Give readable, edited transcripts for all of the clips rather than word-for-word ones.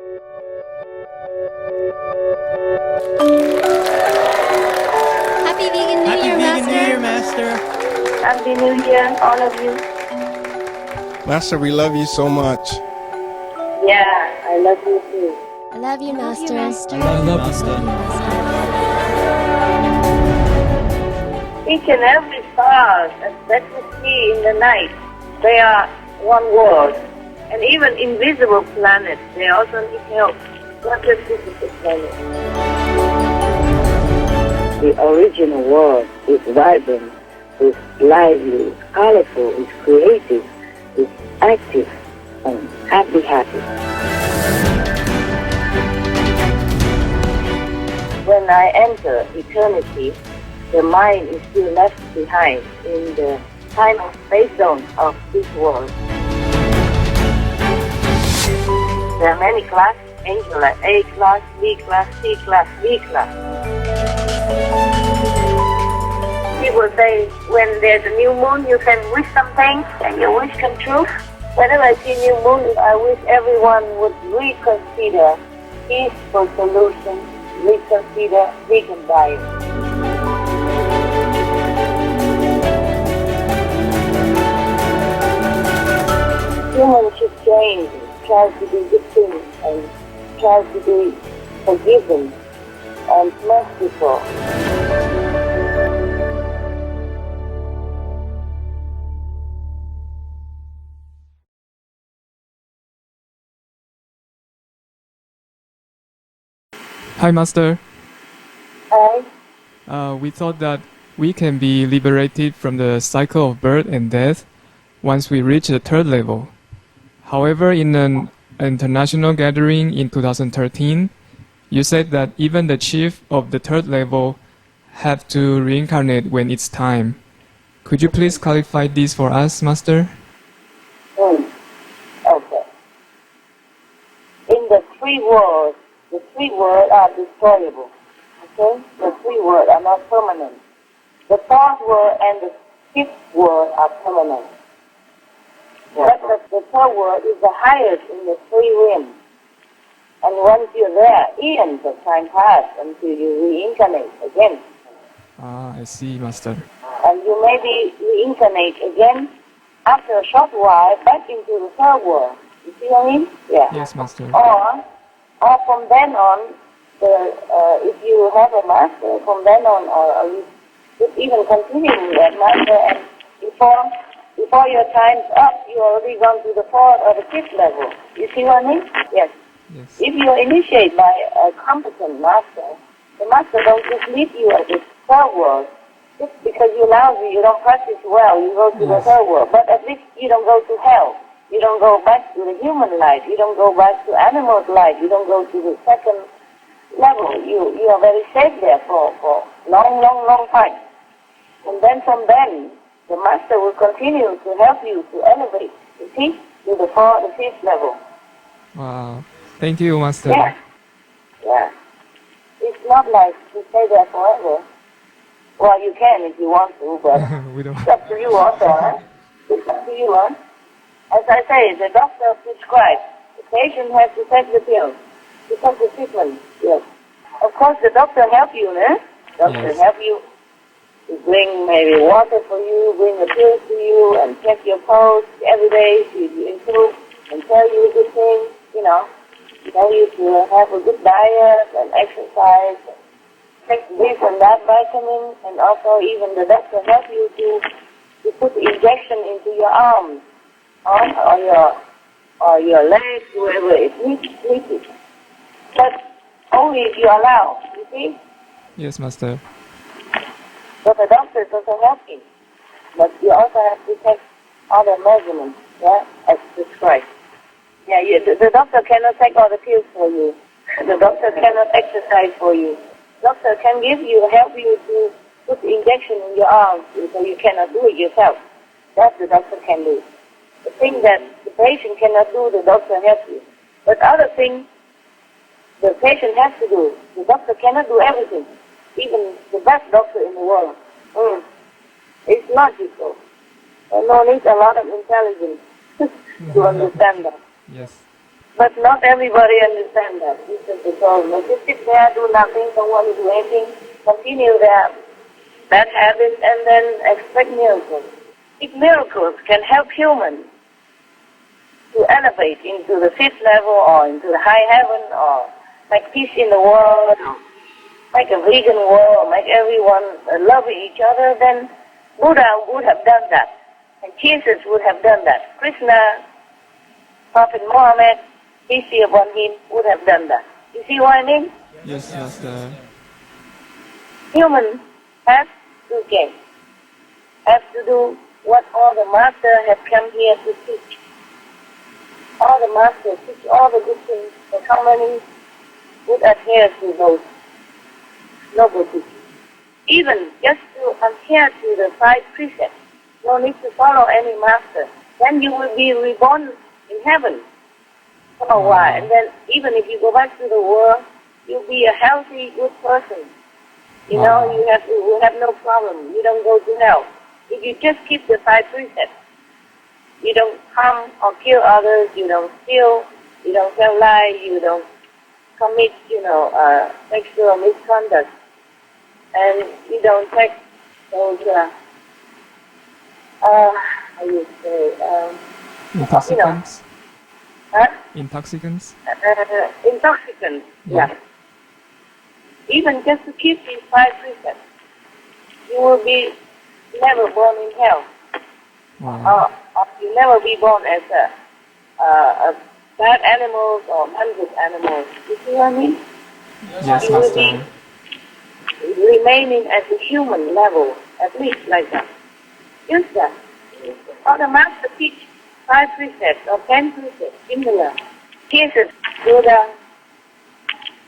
Happy Vegan New Year, Master. Happy New Year, all of you. Master, we love you so much. Yeah, I love you too. I love you, Master. Each and every star that we see in the night, they are one world. And even invisible planets, they also need help. Not just physical planets. The original world is vibrant, is lively, is colorful, is creative, is active, and happy. When I enter eternity, the mind is still left behind in the time and space zone of this world. There are many classes, angel like A class, B class, C class, D class. People say when there's a new moon, you can wish something and your wish come true. Whenever I see new moon, I wish everyone would reconsider peaceful solutions, reconsider vegan diet. Humans should change, try to do good things, and try to be forgiving and merciful. Hi, Master. Hi. We thought that we can be liberated from the cycle of birth and death once we reach the third level. However, in an international gathering in 2013, you said that even the chief of the third level have to reincarnate when it's time. Could you please clarify this for us, Master? Okay. In the three worlds are destroyable. Okay? The three worlds are not permanent. The fourth world and the fifth world are permanent. But the third world is the highest in the three realms. And once you're there, eons of time pass until you reincarnate again. Ah, I see, Master. And you maybe reincarnate again after a short while back into the third world. You see what I mean? Yeah. Yes, Master. Or from then on, if you have a master, from then on, or you could even continue with that master, and before your time's up, you already gone to the fourth or the fifth level. You see what I mean? Yes. If you initiate by a competent master, the master don't just leave you at the third world. Just because you're lousy, you don't practice well, you go to the third world. But at least you don't go to hell. You don't go back to the human life. You don't go back to animal life. You don't go to the second level. You are very safe there for long time. And then from then, the master will continue to help you to elevate, you see, to the fourth, the fifth level. Wow. Thank you, Master. Yeah. It's not like to stay there forever. Well, you can if you want to, but We don't. it's up to you also, huh? It's up to you, huh? As I say, the doctor prescribes. The patient has to take the pill, to take the treatment. Yes. Of course, the doctor help you, eh? Doctor help you to bring maybe water for you, bring the pills to you, and check your pulse every day to improve, and tell you good things, tell you to have a good diet and exercise, take this and that vitamin, and also even the doctor help you to put the injection into your arms, or your legs, wherever it needs. But only if you allow, you see? Yes, Master. But the doctor doesn't help you. But you also have to take other measurements, as prescribed. The doctor cannot take all the pills for you. The doctor cannot exercise for you. Doctor can help you to put the injection in your arms, so you cannot do it yourself. That the doctor can do. The thing that the patient cannot do, the doctor helps you. But other things, the patient has to do. The doctor cannot do everything. Even the best doctor in the world. It's logical. And no need a lot of intelligence to understand that. Yes. But not everybody understands that. This is the problem. They just sit there, do nothing, don't want to do anything, continue their bad habits, and then expect miracles. If miracles can help humans to elevate into the fifth level or into the high heaven or make peace in the world, or make a vegan world, make everyone love each other, then Buddha would have done that. And Jesus would have done that. Krishna, Prophet Muhammad, peace be upon him, would have done that. You see what I mean? Yes, Master. Humans have to gain, have to do what all the masters have come here to teach. All the masters teach all the good things, but how many would adhere to those noble teachings? Even just to adhere to the 5 precepts, no need to follow any master. Then you will be reborn in heaven for a while, and then even if you go back to the world, you'll be a healthy, good person. You know, you have no problem. You don't go to hell. If you just keep the 5 precepts, you don't harm or kill others, you don't steal, you don't tell lies, you don't commit, sexual misconduct, and you don't take those, how you say, Intoxicants? huh? Intoxicants? Intoxicants, yeah. Even just to keep these 5 precepts, you will be never born in hell. Wow. Or you never be born as a bad animals or hundred animals. You see what I mean? Yes, You will Master. be remaining at the human level, at least like that. Just that. Or the master teach 5 precepts or 10 precepts, similar. Jesus, Buddha,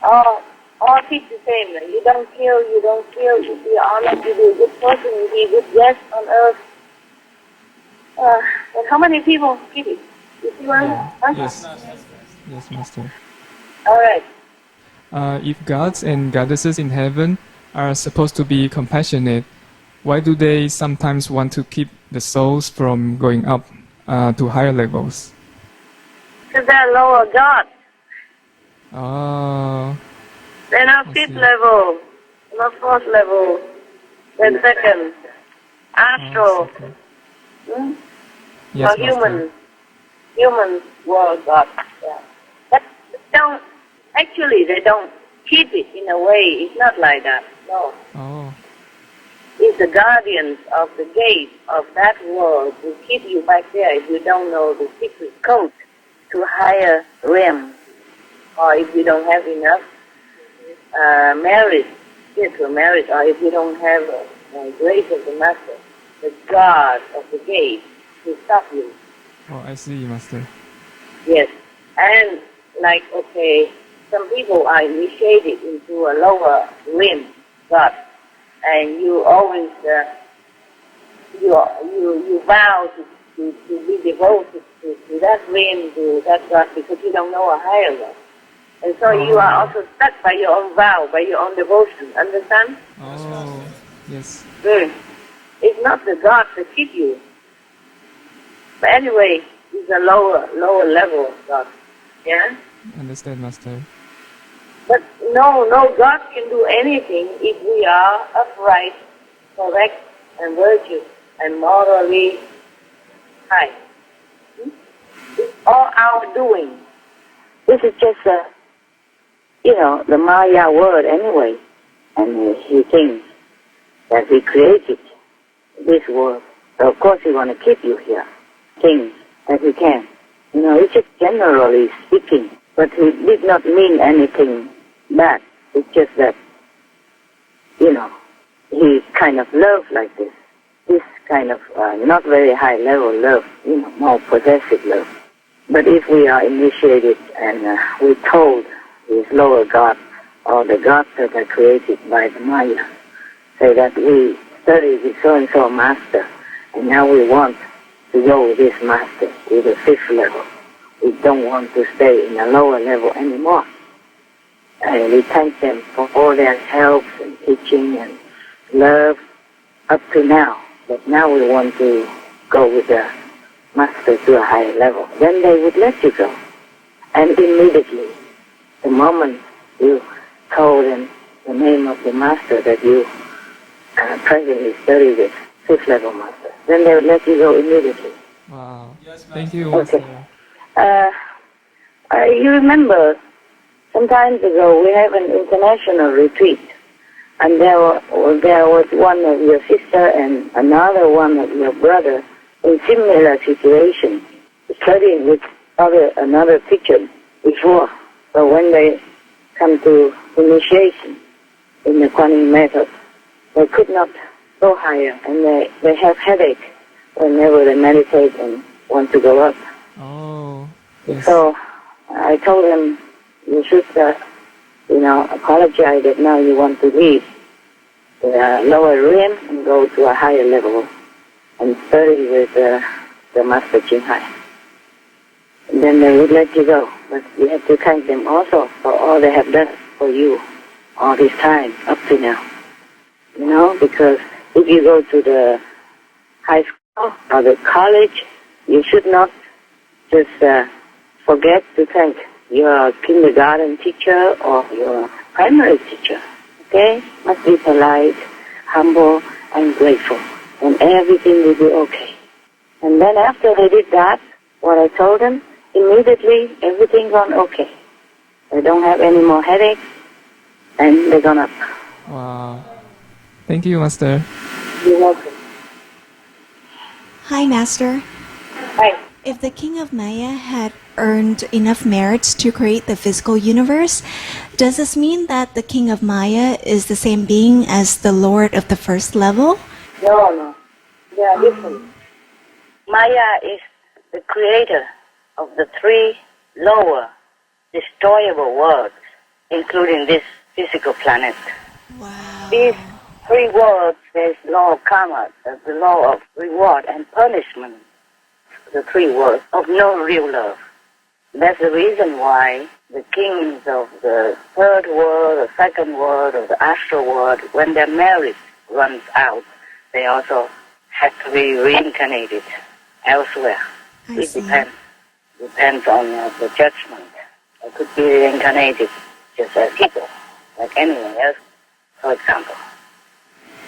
all teach the same. You don't kill, you don't steal, you be honest, you be a good person, you be a good guest on earth. And how many people keep it? You see what I mean? Huh? Yes. Yes, Master. All right. If gods and goddesses in heaven are supposed to be compassionate, why do they sometimes want to keep the souls from going up to higher levels? Because they're lower gods. Oh, They're not I fifth see. level, not fourth level, then second. Astral. okay. Hmm? Yes, Or Master. human world gods. Yeah. But they don't keep it in a way. It's not like that. No. Oh, It's the guardians of the gate of that world who keep you back there if you don't know the secret code to higher realm, or if you don't have enough merit, spiritual merit, or if you don't have grace of the master, the guard of the gate to stop you. oh, I see, Master. Yes, and some people are initiated into a lower realm, God. And you always you vow to be devoted to that realm, to that God, because you don't know a higher one. And so you are also stuck by your own vow, by your own devotion. Understand? Oh, yes. It's not the God that keep you. But anyway, it's a lower level God. Yeah? Understand, Master. But no God can do anything if we are upright, correct, and virtuous, and morally high. It's all our doing. This is just the Maya word anyway. And he thinks that he created this world. So of course he want to keep you here. Things that he can. It's just generally speaking. But he did not mean anything bad. It's just that, he kind of loves like this. This kind of not very high level love, more possessive love. But if we are initiated and we told these lower gods or the gods that are created by the Maya, say that we study with so-and-so master, and now we want to go with this master with the 5th level. We don't want to stay in a lower level anymore. And we thank them for all their help and teaching and love up to now. But now we want to go with the master to a higher level. Then they would let you go. And immediately, the moment you told them the name of the master that you presently study with, fifth level master, then they will let you go immediately. Wow. Thank you, Okay. Master. You remember, some time ago we have an international retreat, and there was one of your sister and another one of your brother in similar situation, studying with another teacher before. So when they come to initiation in the Kuan Yin method, they could not go higher, and they have headache whenever they meditate and want to go up. Oh, yes. So I told them, you should, apologize that now you want to leave the lower rim and go to a higher level and study with the Master Ching Hai. And then they would let you go. But you have to thank them also for all they have done for you all this time up to now. Because if you go to the high school or the college, you should not just forget to thank your kindergarten teacher or your primary teacher. Okay? Must be polite, humble, and grateful. And everything will be okay. And then after they did that, what I told them, immediately everything gone okay. They don't have any more headaches, and they're gone up. Wow. Thank you, Master. You're welcome. Hi, Master. Hi. If the King of Maya had earned enough merits to create the physical universe, does this mean that the King of Maya is the same being as the Lord of the first level? No. They are different. Maya is the creator of the three lower, destroyable worlds, including this physical planet. Wow. These three worlds, there's law of karma, the law of reward and punishment, the three worlds of no real love. That's the reason why the kings of the third world, the second world, or the astral world, when their merit runs out, they also have to be reincarnated elsewhere. I It see. depends on the judgment. They could be reincarnated just as people, like anyone else, for example.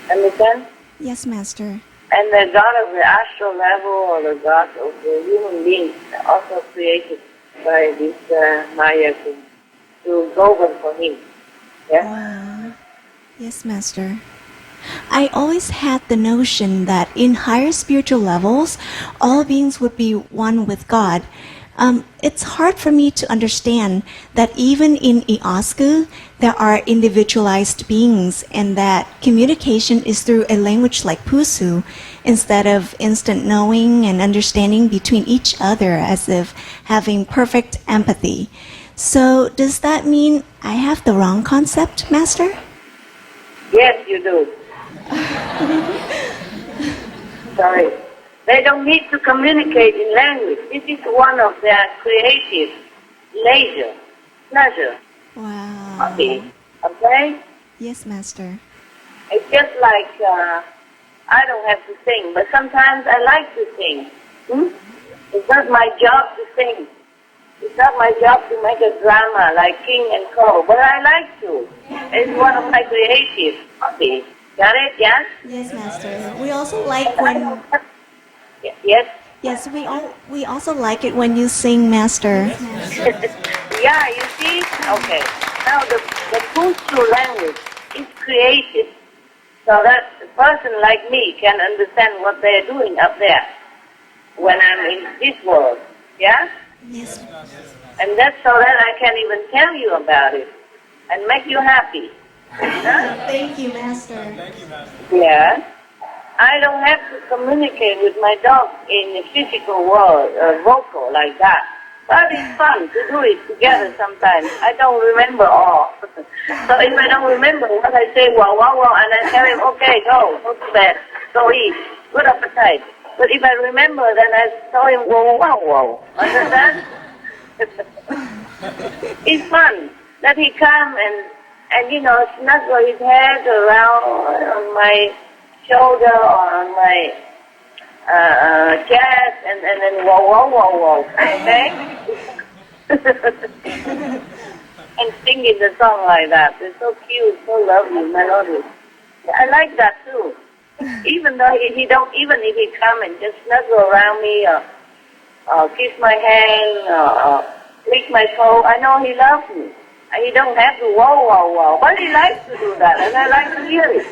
Understand? Yes, Master. And the God of the astral level or the God of the human beings are also created by this Maya to govern for him. Yeah? Wow. Yes, Master. I always had the notion that in higher spiritual levels, all beings would be one with God. It's hard for me to understand that even in Iosku, there are individualized beings and that communication is through a language like Pusu instead of instant knowing and understanding between each other as if having perfect empathy. So does that mean I have the wrong concept, Master? Yes, you do. Sorry. They don't need to communicate in language. This is one of their creative pleasure. Wow. Okay? Yes, Master. It's just like, I don't have to sing, but sometimes I like to sing. It's not my job to sing. It's not my job to make a drama like King and Co., but I like to. It's one of my creative hobbies. Got it? Yes? Yes, Master. We also like when Yes? we also like it when you sing, Master. Yeah, you see? Okay. Now the Pusu language is created so that a person like me can understand what they're doing up there when I'm in this world. Yeah? Yes. And that's so that I can even tell you about it and make you happy. Huh? Thank you, Master. Yeah. I don't have to communicate with my dog in the physical world, vocal like that. But it's fun to do it together sometimes. I don't remember all. So if I don't remember what I say, wow, wow, wow, and I tell him, okay, go to bed, go eat, good appetite. But if I remember, then I tell him, whoa, wow, wow. Understand? It's fun that he come and snuggle his head around on my shoulder or on my chest and then whoa, whoa, whoa, whoa. Okay? and singing the song like that. It's so cute, so lovely, melodious. I like that too. Even though he don't, even if he come and just snuggle around me or kiss my hand or lick my toe, I know he loves me. And he don't have to whoa, but he likes to do that, and I like to hear it.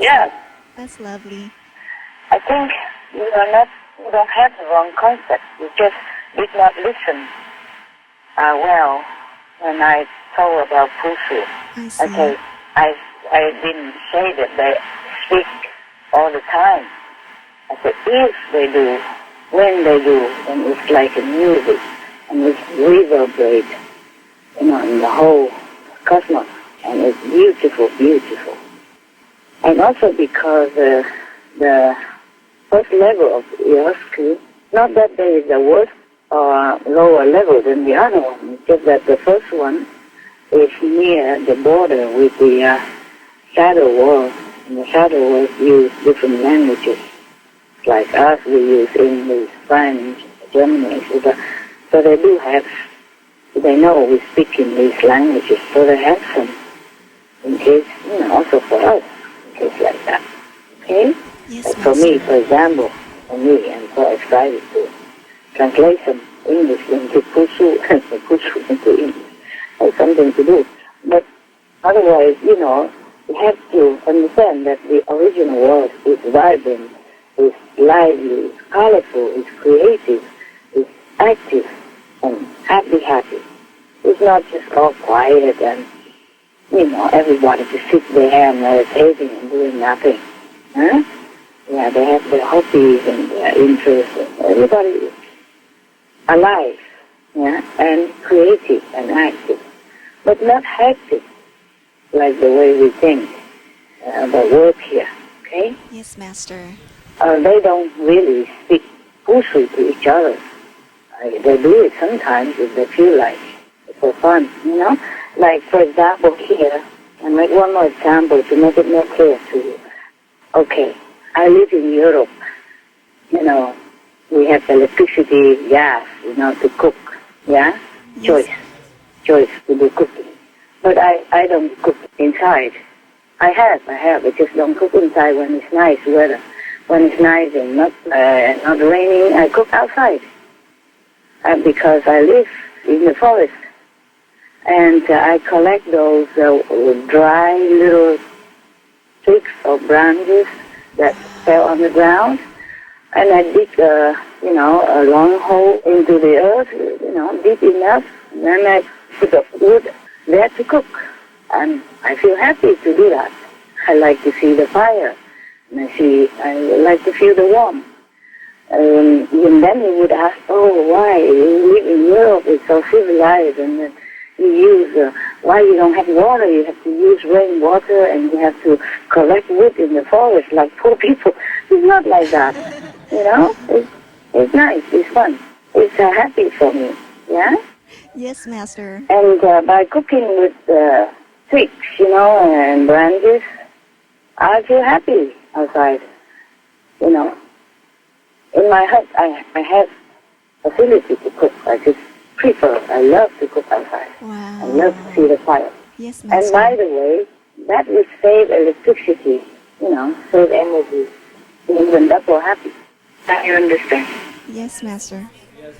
Yes. That's lovely. I think you don't have the wrong concept. You just did not listen well when I told about Pusu. I see. Okay, I didn't say that they speak all the time. I said if they do, when they do, and it's like a music, and it's reverberate, in the whole cosmos, and it's beautiful, beautiful. And also because the first level of Yosku, not that there is a worse or lower level than the other one, it's just that the first one is near the border with the shadow world, and the shadow world use different languages. Like us, we use English, French, German, etc. So they do have, they know we speak in these languages, so they have some, in case, also for us, in case like that. Okay? Yes, Like for me, for example, for me, I'm so excited to translate some English into Pusu and Pusu into English. That's something to do. But otherwise, you have to understand that the original world is vibrant, is lively, is colorful, is creative, is active, and happy. It's not just all quiet and, everybody just sit there meditating and doing nothing. Huh? Yeah, they have their hobbies and their interests. Everybody is alive, and creative and active, but not hectic like the way we think about work here. Okay? Yes, Master. They don't really speak Pusu to each other. They do it sometimes if they feel like it's for fun, Like, for example, here, I make one more example to make it more clear to you. Okay, I live in Europe. We have electricity, gas, to cook, yeah? Yes. Choice to do cooking. But I don't cook inside. I have. I just don't cook inside when it's nice weather. When it's nice and not raining, I cook outside. Because I live in the forest. And I collect those dry little twigs or branches that fell on the ground. And I dig, a long hole into the earth, deep enough. And then I put the wood there to cook. And I feel happy to do that. I like to see the fire. And I like to feel the warmth. And then you would ask, why? You live in Europe, it's so civilized, and you use, why you don't have water? You have to use rainwater, and you have to collect wood in the forest like poor people. It's not like that, It's nice, it's fun. It's happy for me, yeah? Yes, Master. And by cooking with twigs, and branches, I feel happy outside, In my hut, I have facility to cook. I just prefer, I love to cook outside. Wow. I love to see the fire. Yes, And Master. by the way, that will save electricity, save energy, even double happy. Now you understand? Yes, Master.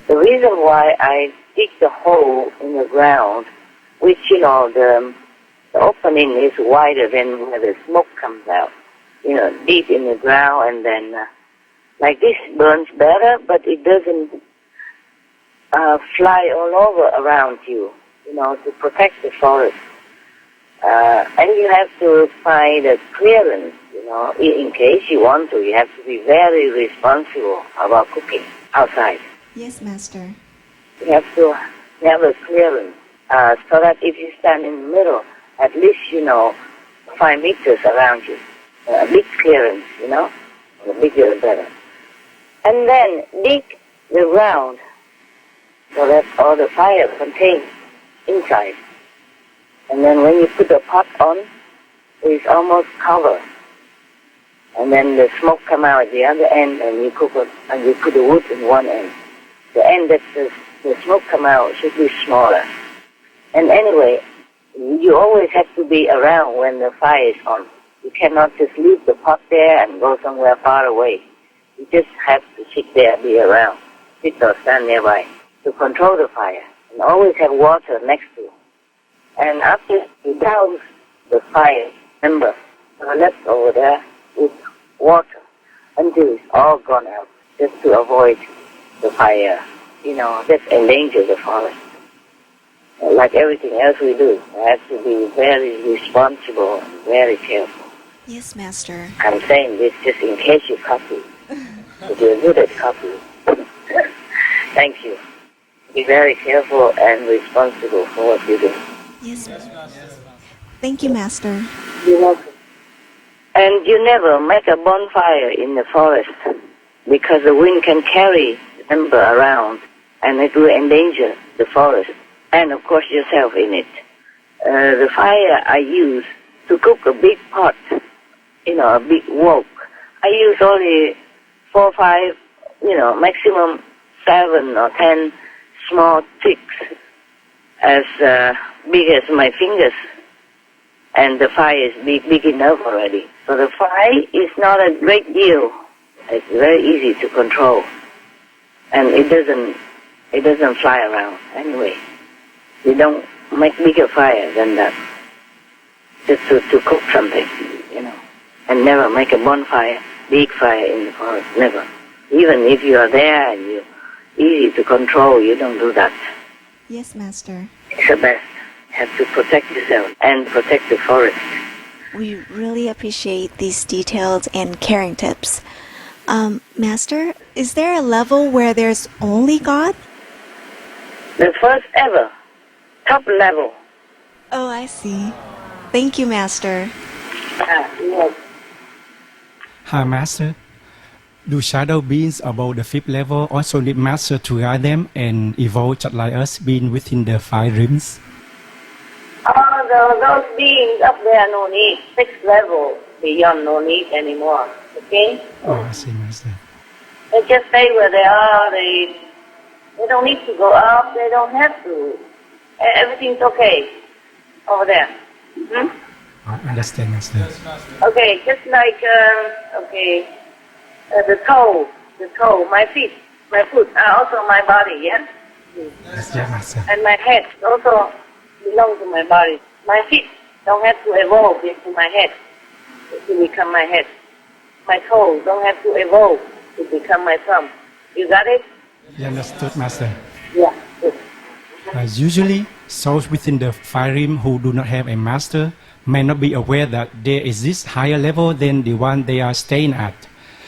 The reason why I dig the hole in the ground, which, the opening is wider than where the smoke comes out, deep in the ground, and then like this burns better, but it doesn't fly all over around you, to protect the forest. And you have to find a clearance, in case you want to. You have to be very responsible about cooking outside. Yes, Master. You have to have a clearance, so that if you stand in the middle, at least, 5 meters around you. A big clearance, the bigger the better. And then dig the ground so that all the fire contains inside. And then when you put the pot on, it's almost covered. And then the smoke come out at the other end, and you cook it, and you put the wood in one end. The end that's the smoke come out should be smaller. And anyway, you always have to be around when the fire is on. You cannot just leave the pot there and go somewhere far away. You just have to sit there, be around, sit or stand nearby to control the fire. And always have water next to you. And after you douse the fire, remember, left over there with water until it's all gone out, just to avoid the fire, just endanger the forest. Like everything else we do, we have to be very responsible and very careful. Yes, Master. I'm saying this just in case you copy. If you're good at copying. Thank you. Be very careful and responsible for what you do. Yes, thank you, Master. You're welcome. And you never make a bonfire in the forest because the wind can carry the ember around and it will endanger the forest and, of course, yourself in it. The fire I use to cook a big pot, a big wok, I use only 4 or 5, maximum 7 or 10 small sticks as big as my fingers. And the fire is big enough already. So the fire is not a great deal. It's very easy to control. And it doesn't fly around anyway. You don't make bigger fire than that. Just to cook something, And never make a bonfire, big fire in the forest, never. Even if you are there and you're easy to control, you don't do that. Yes, Master. It's the best. You have to protect yourself and protect the forest. We really appreciate these detailed and caring tips. Master, is there a level where there's only God? The first ever, top level. Oh, I see. Thank you, Master. Yes. Hi, Master. Do shadow beings above the 5th level also need Master to guide them and evolve just like us being within the 5 realms? Those beings up there, no need. 6th level, beyond, no need anymore. Okay? Oh, I see, Master. They just stay where they are. They don't need to go up. They don't have to. Everything's okay over there. Hmm? I understand, Master. Okay, just like, the toe, my feet, my foot are also my body, yeah? Yes, yeah, Master. And my head also belongs to my body. My feet don't have to evolve into my head to become my head. My toes don't have to evolve to become my thumb. You got it? You understood, Master. Yeah. Good. Usually, souls within the 5 realms who do not have a Master may not be aware that there exists higher level than the one they are staying at.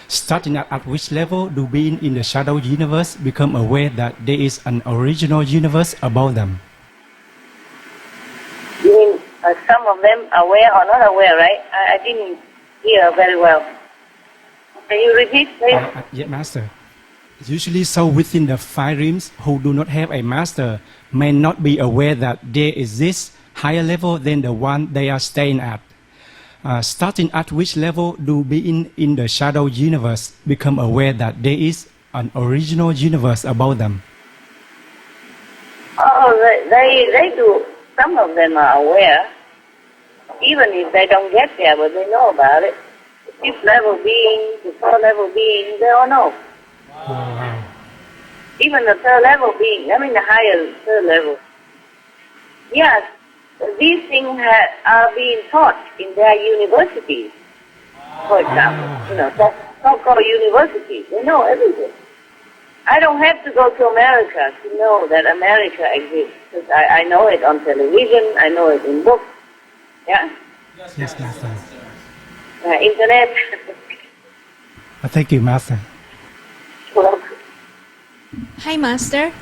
Starting at which level do beings in the shadow universe become aware that there is an original universe above them? You mean some of them aware or not aware, right? I didn't hear very well. Can you repeat, please? Yes, Master. Usually, souls within the 5 realms who do not have a Master may not be aware that there exists higher level than the one they are staying at. Starting at which level do beings in the shadow universe become aware that there is an original universe above them? Oh, they do. Some of them are aware, even if they don't get there, but they know about it. The 5th level beings, the 4th level beings, they all know. Wow. Even the 3rd level being, the higher 3rd level. Yes, these things are being taught in their universities. For example, so-called universities, they know everything. I don't have to go to America to know that America exists, because I know it on television, I know it in books. Yeah? Yes, Master. Internet. Thank you, Master. Well, Hi, Master.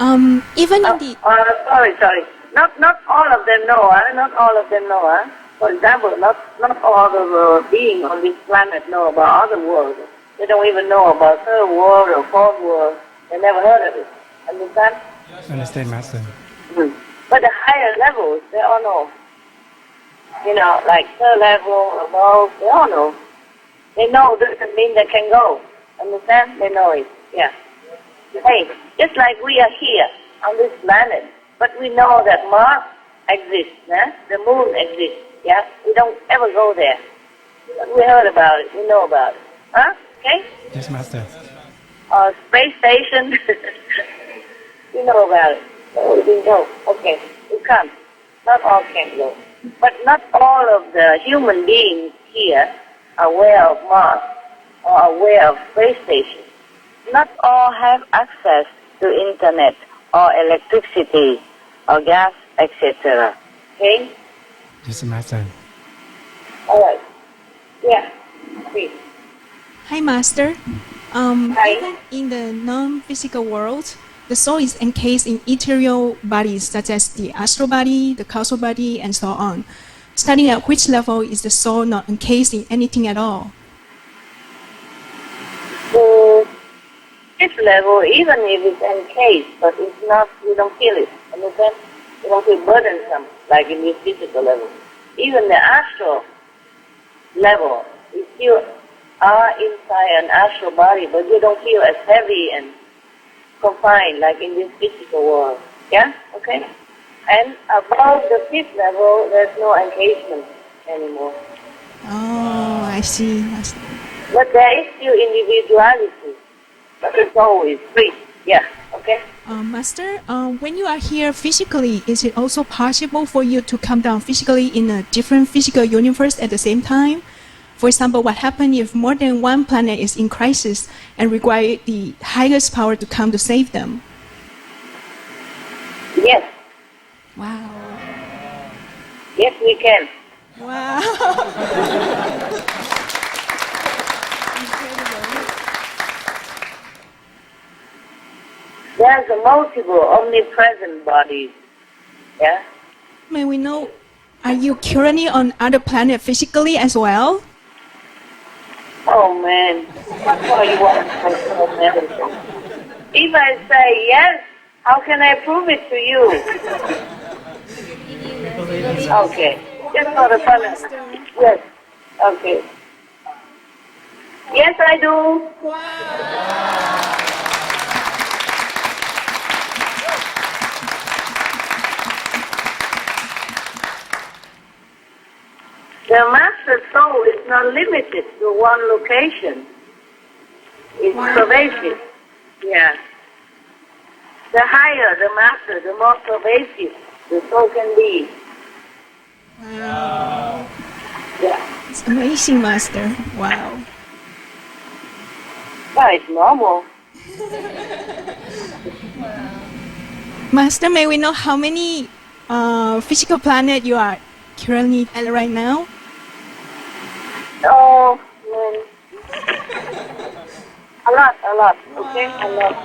Even in the sorry. Not all of them know, Not all of them know, For example, not all the beings on this planet know about other worlds. They don't even know about 3rd world or 4th world. They never heard of it. Understand? Understand, Master. But the higher levels, they all know. Like 3rd level, above, they all know. They know doesn't mean they can go. Understand? They know it. Yeah. Hey, just like we are here on this planet, but we know that Mars exists, the moon exists, yeah? We don't ever go there. But we heard about it, we know about it. Huh? Okay? Yes, Master. Space station, we know about it. So we go. Okay, we come. Not all can go. But not all of the human beings here are aware of Mars or aware of space station. Not all have access to internet or electricity or gas, etc. Okay? Yes, Master. All right. Yeah, please. Hi, Master. Hi. Even in the non-physical world, the soul is encased in ethereal bodies such as the astral body, the causal body, and so on. Starting at which level is the soul not encased in anything at all? So, this level, even if it's encased, but it's not, you don't feel it. Understand? You don't feel burdensome like in this physical level. Even the astral level, you still are inside an astral body, but you don't feel as heavy and confined like in this physical world. Yeah? Okay? And above the fifth level, there's no encasement anymore. Oh, I see. But there is still individuality. But the soul is free. Yeah. Okay? Master, when you are here physically, is it also possible for you to come down physically in a different physical universe at the same time? For example, what happens if more than one planet is in crisis and require the highest power to come to save them? Yes. Wow. Yes, we can. Wow. There's a multiple omnipresent bodies. Yeah? May we know, are you currently on other planet physically as well? Oh man, that's why you want to control everything. If I say yes, how can I prove it to you? Okay, just for the fun of it. Yes, okay. Yes, I do. The master soul is not limited to one location. It's pervasive. Yeah. The higher the master, the more pervasive the soul can be. Wow. Yeah. It's amazing, Master. Wow. Well, it's normal. Master, may we know how many physical planet you are currently at right now? Oh, man. A lot. Okay? A lot.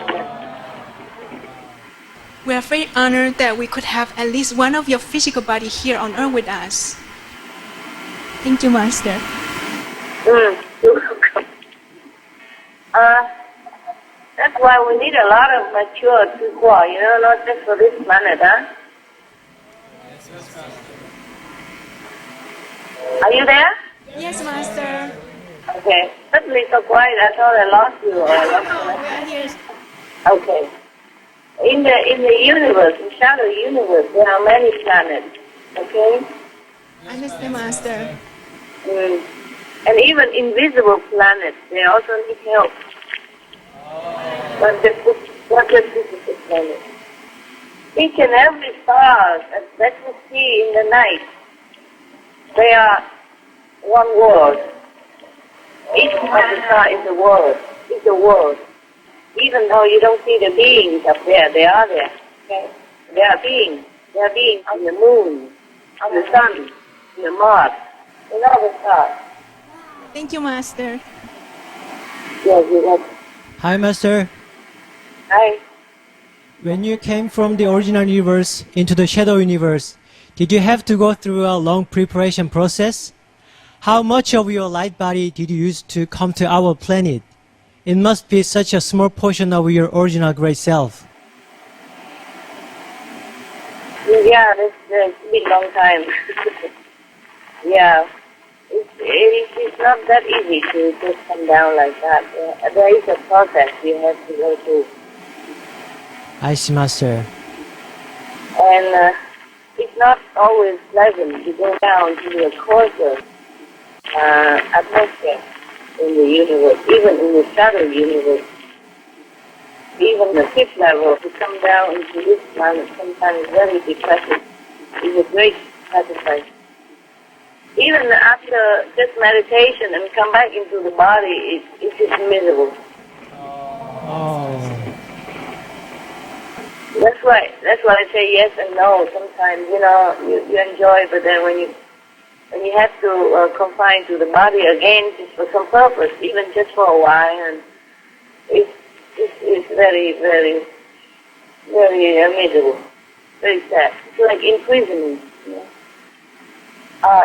We are very honored that we could have at least one of your physical body here on Earth with us. Thank you, Master. You're welcome. That's why we need a lot of mature people, not just for this planet, huh? Are you there? Yes, Master. Okay. Suddenly so quiet, I thought I lost you. We are here. Okay. In the universe, in shadow universe, there are many planets. Okay? Understand, Master. And even invisible planets, they also need help. Not just physical planets. Each and every star that you see in the night, they are one world. Each of the stars is a world. It's a world. Even though you don't see the beings up there, they are there. Okay? They are beings. They are beings on the moon, on the sun, on the Mars, in all the stars. Thank you, Master. Yes, you're welcome. Hi, Master. Hi. When you came from the original universe into the shadow universe, did you have to go through a long preparation process? How much of your light body did you use to come to our planet? It must be such a small portion of your original great self. Yeah, it's been a long time. Yeah. It's not that easy to just come down like that. There is a process you have to go through. I see, Master. And it's not always pleasant to go down to the coarser atmosphere in the universe, even in the shadow universe. Even the fifth level, to come down into this planet sometimes very depressing. It's a great sacrifice. Even after just meditation and come back into the body, it's just miserable. Oh. That's why I say yes and no. Sometimes, you enjoy, but then when you have to confine to the body again, just for some purpose, even just for a while, and it's very, very, very miserable, very sad. It's like imprisonment.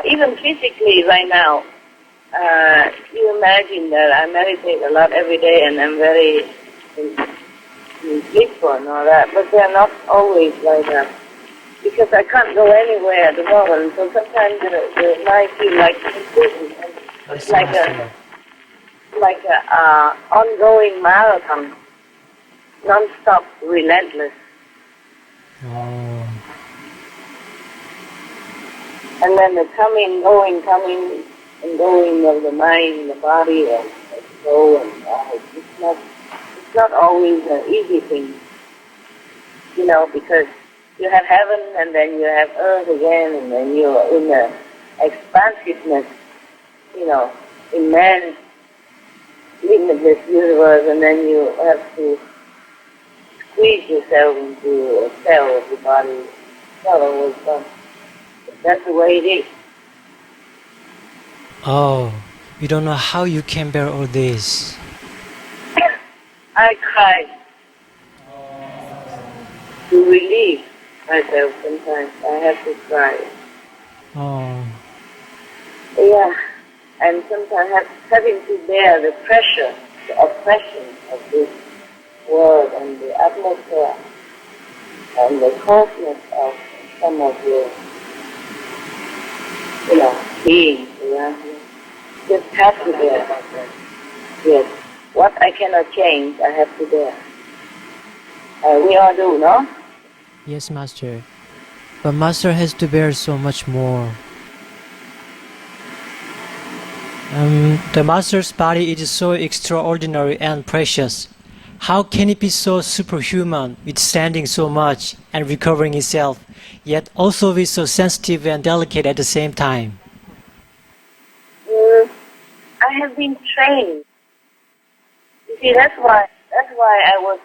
Even physically, right now, you imagine that I meditate a lot every day, and I'm very blissful and all that, but they're not always like that. Because I can't go anywhere at the moment, so sometimes the mind feels like imprisonment. It's like a ongoing marathon, non-stop, relentless. Oh. And then the coming and going of the mind and the body and the soul, and it's not always an easy thing, because you have heaven and then you have earth again, and then you're in the expansiveness, immense, limitless universe, and then you have to squeeze yourself into a cell of the body. It's not always fun. But that's the way it is. Oh, you don't know how you can bear all this. I cried to relieve myself sometimes. I have to cry. Oh. Yeah, and sometimes having to bear the pressure, the oppression of this world and the atmosphere and the coarseness of some of your, beings around you. Just have to bear. Yes. What I cannot change, I have to bear. We all do, no? Yes, Master. But Master has to bear so much more. The Master's body is so extraordinary and precious. How can it be so superhuman, withstanding so much and recovering itself, yet also be so sensitive and delicate at the same time? I have been trained. You see, that's why I was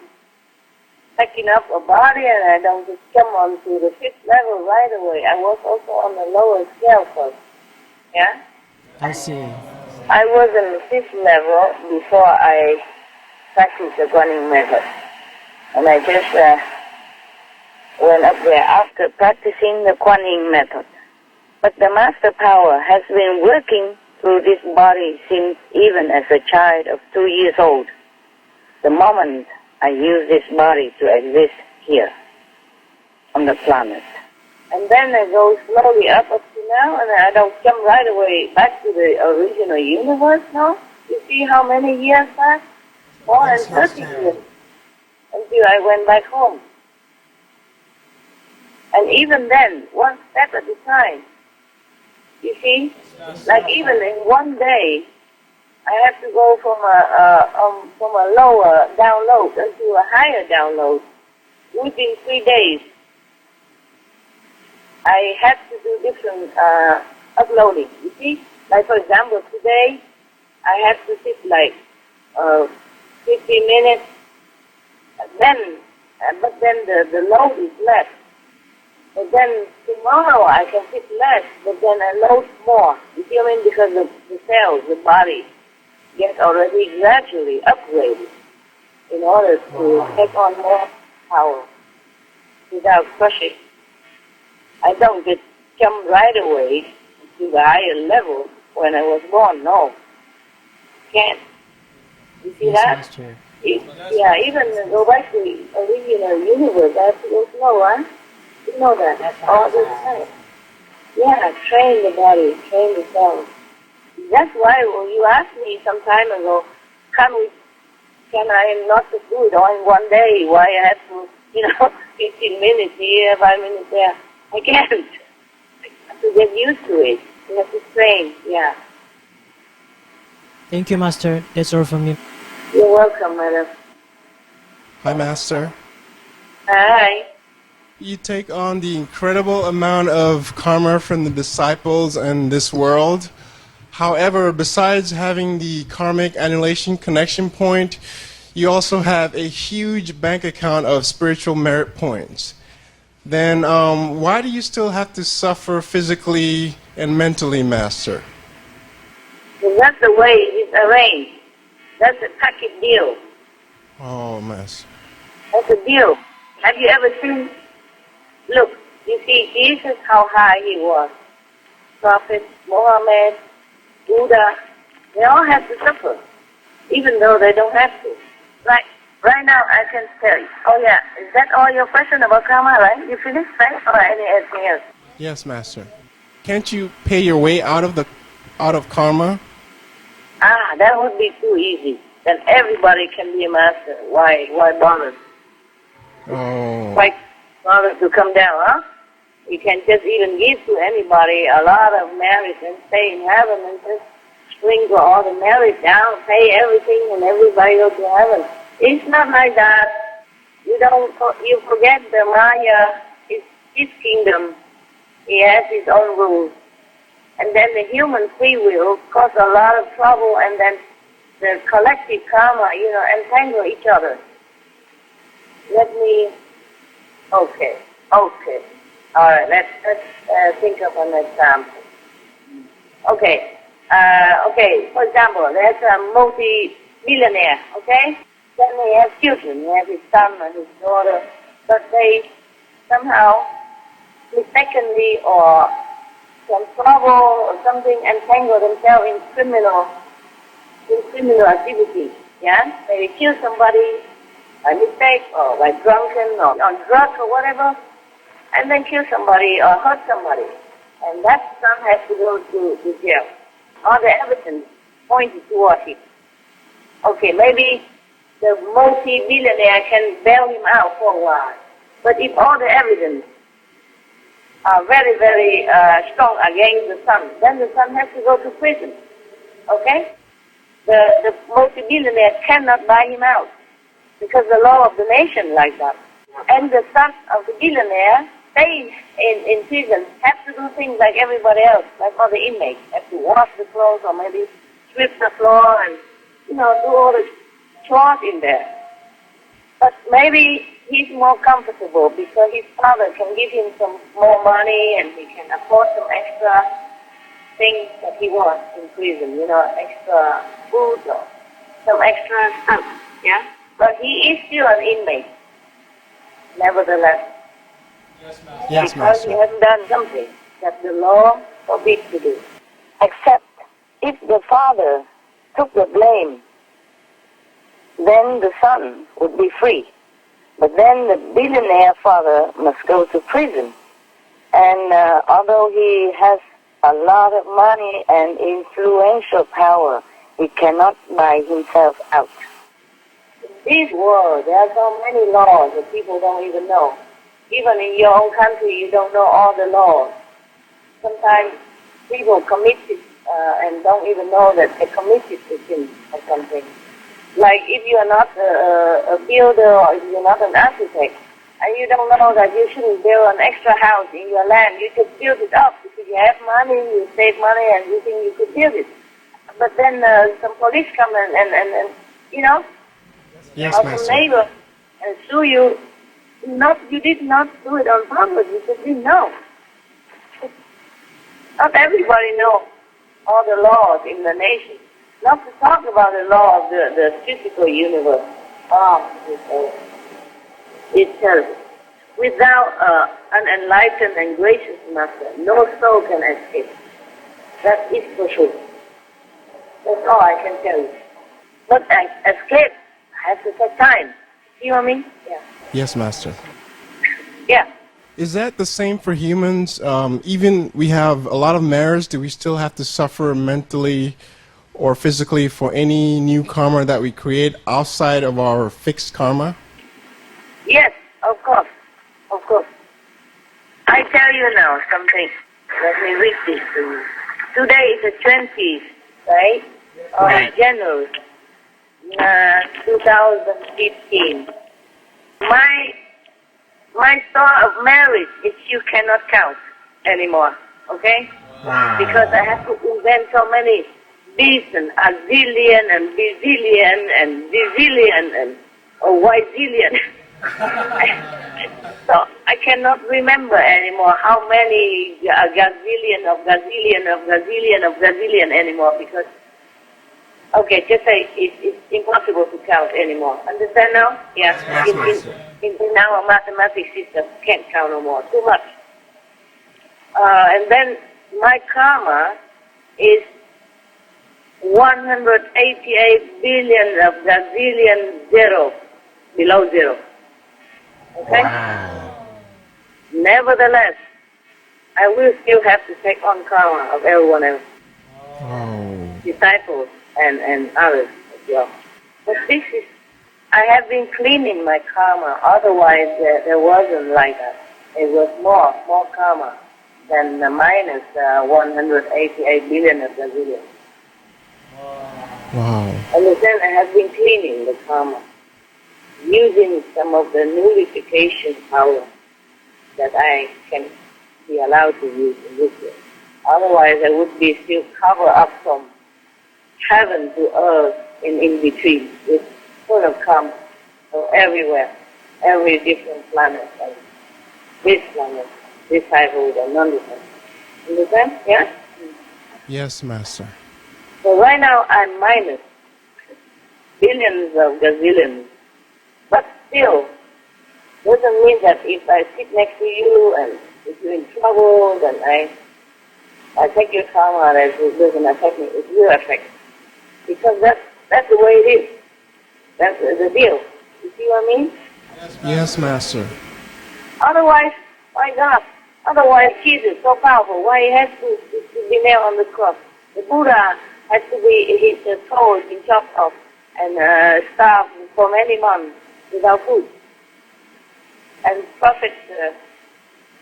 packing up a body, and I don't just come on to the fifth level right away. I was also on the lower scale first. Yeah? I see. I was on the fifth level before I practiced the Guanyin method. And I just went up there after practicing the Guanyin method. But the master power has been working through this body since even as a child of 2 years old. The moment I use this body to exist here on the planet. And then I go slowly up to now, and I don't come right away back to the original universe now. You see how many years passed? More than 30 years until I went back home. And even then, one step at a time. You see, like even in one day, I have to go from a lower download into a higher download within 3 days. I have to do different uploading. You see, like for example, today I have to sit like 50 minutes. But then the load is less. But then tomorrow I can sit less, but then I load more. You see what I mean? Because the cells, the body, gets already gradually upgraded in order to take on more power without crushing. I don't just jump right away to the higher level when I was born. No, can't. You see that? Master. Yeah, even go back to the original universe, I have to go slow, huh? You know that all the time. Yeah, train the body, train the cells. That's why when you asked me some time ago, can I not do it all in one day? Why I have to 15 minutes here, 5 minutes there. I can't. I have to get used to it. You have to train, yeah. Thank you, Master. That's all from me. You're welcome, madam. Hi, Master. Hi. You take on the incredible amount of karma from the disciples and this world. However, besides having the karmic annihilation connection point, you also have a huge bank account of spiritual merit points. Then why do you still have to suffer physically and mentally, Master? Well, that's the way it's arranged. That's a package deal. Oh, Master. That's a deal. Have you ever seen? Look, you see Jesus, how high he was. Prophet, Muhammad, Buddha, they all have to suffer, even though they don't have to. Right now, I can tell you. Oh yeah, is that all your question about karma, right? You finished, right? Or anything else? Yes, Master. Can't you pay your way out of karma? That would be too easy. Then everybody can be a master. Why bother? Oh. Why bother to come down, huh? You can just even give to anybody a lot of merit and stay in heaven and just sprinkle all the merit down, pay everything, and everybody go to heaven. It's not like that. You forget the Maya is his kingdom. He has his own rules. And then the human free will cause a lot of trouble, and then the collective karma, entangle each other. Okay. All right, let's think of an example. Okay, for example, there's a multi-millionaire, okay? Then he has children, he has his son and his daughter, but they somehow mistakenly or some trouble or something entangle themselves in criminal activity, yeah? Maybe kill somebody by mistake or by drunken or on drugs or whatever, and then kill somebody or hurt somebody. And that son has to go to jail. All the evidence pointed towards him. Okay, maybe the multi-billionaire can bail him out for a while. But if all the evidence are very, very strong against the son, then the son has to go to prison. Okay? The multi-billionaire cannot buy him out because the law of the nation like that. And the son of the billionaire stays in prison, have to do things like everybody else, like other inmates, have to wash the clothes or maybe sweep the floor and, do all the chores in there. But maybe he's more comfortable because his father can give him some more money and he can afford some extra things that he wants in prison, extra food or some extra stuff, yeah? But he is still an inmate, nevertheless. Yes, because Master. he has done something that the law forbids to do. Except if the father took the blame, then the son would be free. But then the billionaire father must go to prison. And although he has a lot of money and influential power, he cannot buy himself out. In this world, there are so many laws that people don't even know. Even in your own country, you don't know all the laws. Sometimes people commit it and don't even know that they committed the sin or something. Like if you are not a builder or if you're not an architect, and you don't know that you shouldn't build an extra house in your land, you just build it up because you have money, you save money, and you think you could build it. But then some police come and Yes, or some Master. neighbor and sue you. You did not do it on purpose. You just didn't know. Not everybody knows all the laws in the nation. Not to talk about the law of the physical universe. It's terrible. Without an enlightened and gracious master, no soul can escape. That is for sure. That's all I can tell you. But escape has to take time. You know what I mean? Yeah. Yes, Master. Yeah. Is that the same for humans? Even we have a lot of merits, do we still have to suffer mentally or physically for any new karma that we create outside of our fixed karma? Yes, of course. tell you now something. Let me read this to you. Today is the 20th, right? Of January, 2015. My story of marriage is you cannot count anymore, okay? Wow. Because I have to invent so many bees and azillion and bazillion and zillion and zillion. So I cannot remember anymore how many gazillion of gazillion of gazillion of gazillion anymore because, okay, just say it's impossible to count anymore. Understand now? Yeah. In our mathematics system, can't count no more. Too much. And then my karma is 188 billion of gazillion zero, below zero. Okay? Wow. Nevertheless, I will still have to take on karma of everyone else, Oh. disciples and others as well. But this is, I have been cleaning my karma, otherwise there wasn't like that. It was more karma than the minus 188 billion of gazillion. Wow. Understand? I have been cleaning the karma, using some of the nullification power that I can be allowed to use in this way. Otherwise, I would be still covered up from heaven to earth in between, with full of karma. So everywhere, every different planet, like this planet, disabled and non-disabled. Understand? Yeah? Yes, Master. So right now I'm minus billions of gazillions. But still, doesn't mean that if I sit next to you and if you're in trouble, then I take your karma that it doesn't affect me. It will affect. Because that's the way it is. That's the deal. You see what I mean? Yes, Master. Otherwise, my God, otherwise Jesus, so powerful, why he has to be nailed on the cross? The Buddha has to be, his toe has been chopped off and starved for many months without food. And Prophet,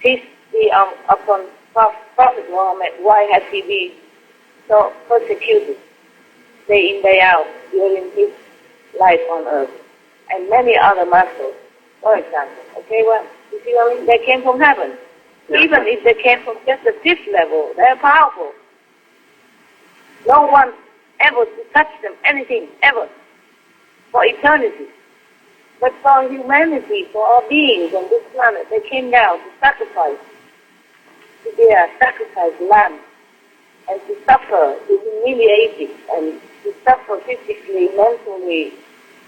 peace be upon Prophet Muhammad, why has he been so persecuted day in, day out during his life on earth? And many other masters, for example. Okay, well, you see what I mean? They came from heaven. Even if they came from just the fifth level, they're powerful. No one ever to touch them, anything, ever, for eternity. But for humanity, for all beings on this planet, they came down to sacrifice, to be a sacrifice lamb, and to suffer, to be humiliated, and to suffer physically, mentally,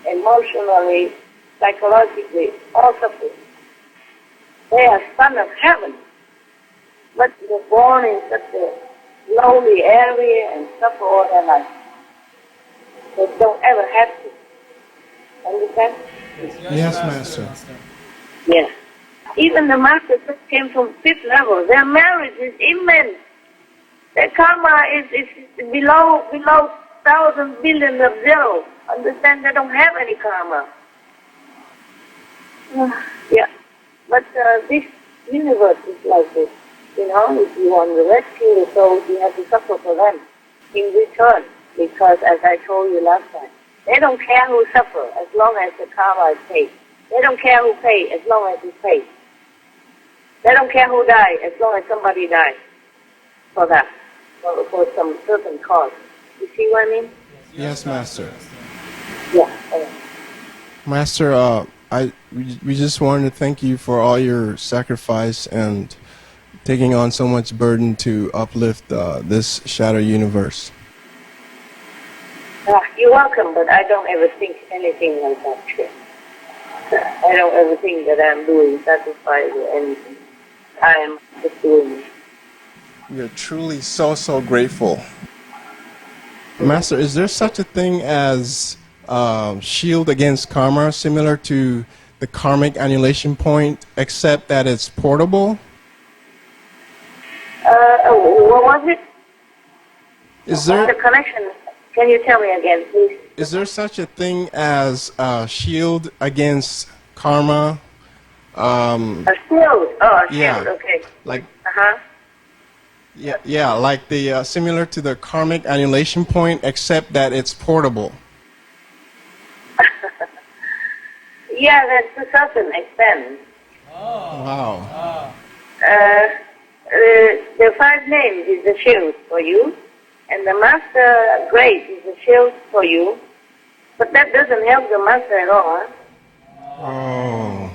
emotionally, psychologically, all suffering. They are son of heaven, but they're born in such a lowly area and suffer all their life. They don't ever have to. Understand? Yes, Master. Yes. Even the masters that came from fifth level, their marriage is immense. Their karma is below 1,000 billion of zero. Understand? They don't have any karma. Yeah. But this universe is like this. You know, if you want to rescue the souls, you have to suffer for them in return. Because, as I told you last time, they don't care who suffers as long as the karma is paid. They don't care who pays as long as it's paid. They don't care who dies as long as somebody dies for that, for some certain cause. You see what I mean? Yes, Master. Yeah. Master, we just wanted to thank you for all your sacrifice and taking on so much burden to uplift this shadow universe. You're welcome, but I don't ever think anything like that. I don't ever think that I'm doing sacrifice or anything. I'm just doing it. We are truly so grateful. Master, is there such a thing as shield against karma, similar to the karmic annihilation point, except that it's portable? What was it? Is The there connection. Can you tell me again, please? is there such a thing as shield against karma, A shield. Oh, a Yeah. shield. Okay. Like Uh-huh. yeah, like the similar to the karmic annihilation point, except that it's portable. Yeah, that's to a certain extent. Wow. The 5 names is the shield for you, and the master grace is the shield for you, but that doesn't help the master at all. Huh? Oh.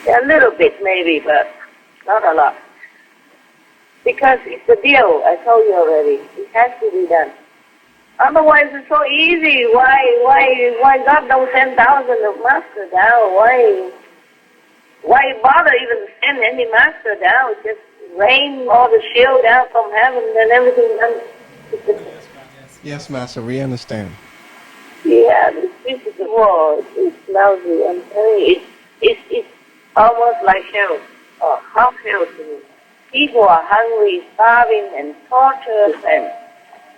A little bit maybe, but not a lot. Because it's a deal, I told you already. It has to be done. Otherwise it's so easy. Why God don't send thousands of masters down? Why bother even send any master down? Just rain all the shield down from heaven and everything done. Yes, Master, we understand. Yeah, this physical world is lousy. I'm telling you, it's almost like hell, or half hell to me. People are hungry, starving, and tortured, and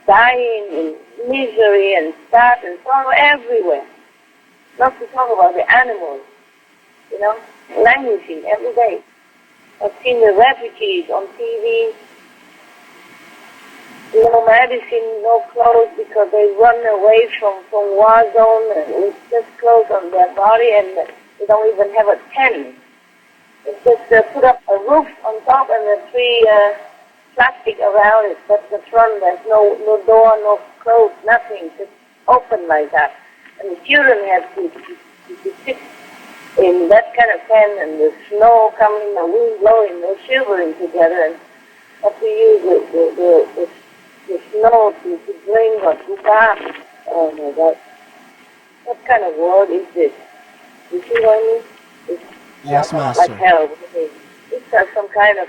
dying in misery and sad and sorrow everywhere. Not to talk about the animals, languishing every day. I've seen the refugees on TV. No medicine, no clothes, because they run away from war zone and with just clothes on their body, and they don't even have a tent. It's just put up a roof on top and the 3 plastic around it. That's the front. There's no door, no clothes, nothing. Just open like that. And the children have to sit in that kind of tent, and the snow coming, the wind blowing, they're shivering together, and have to use the snow to drink or to bath. Oh my God. What kind of world is this? You see what I mean? It's Yes, like Master. hell. It's some kind of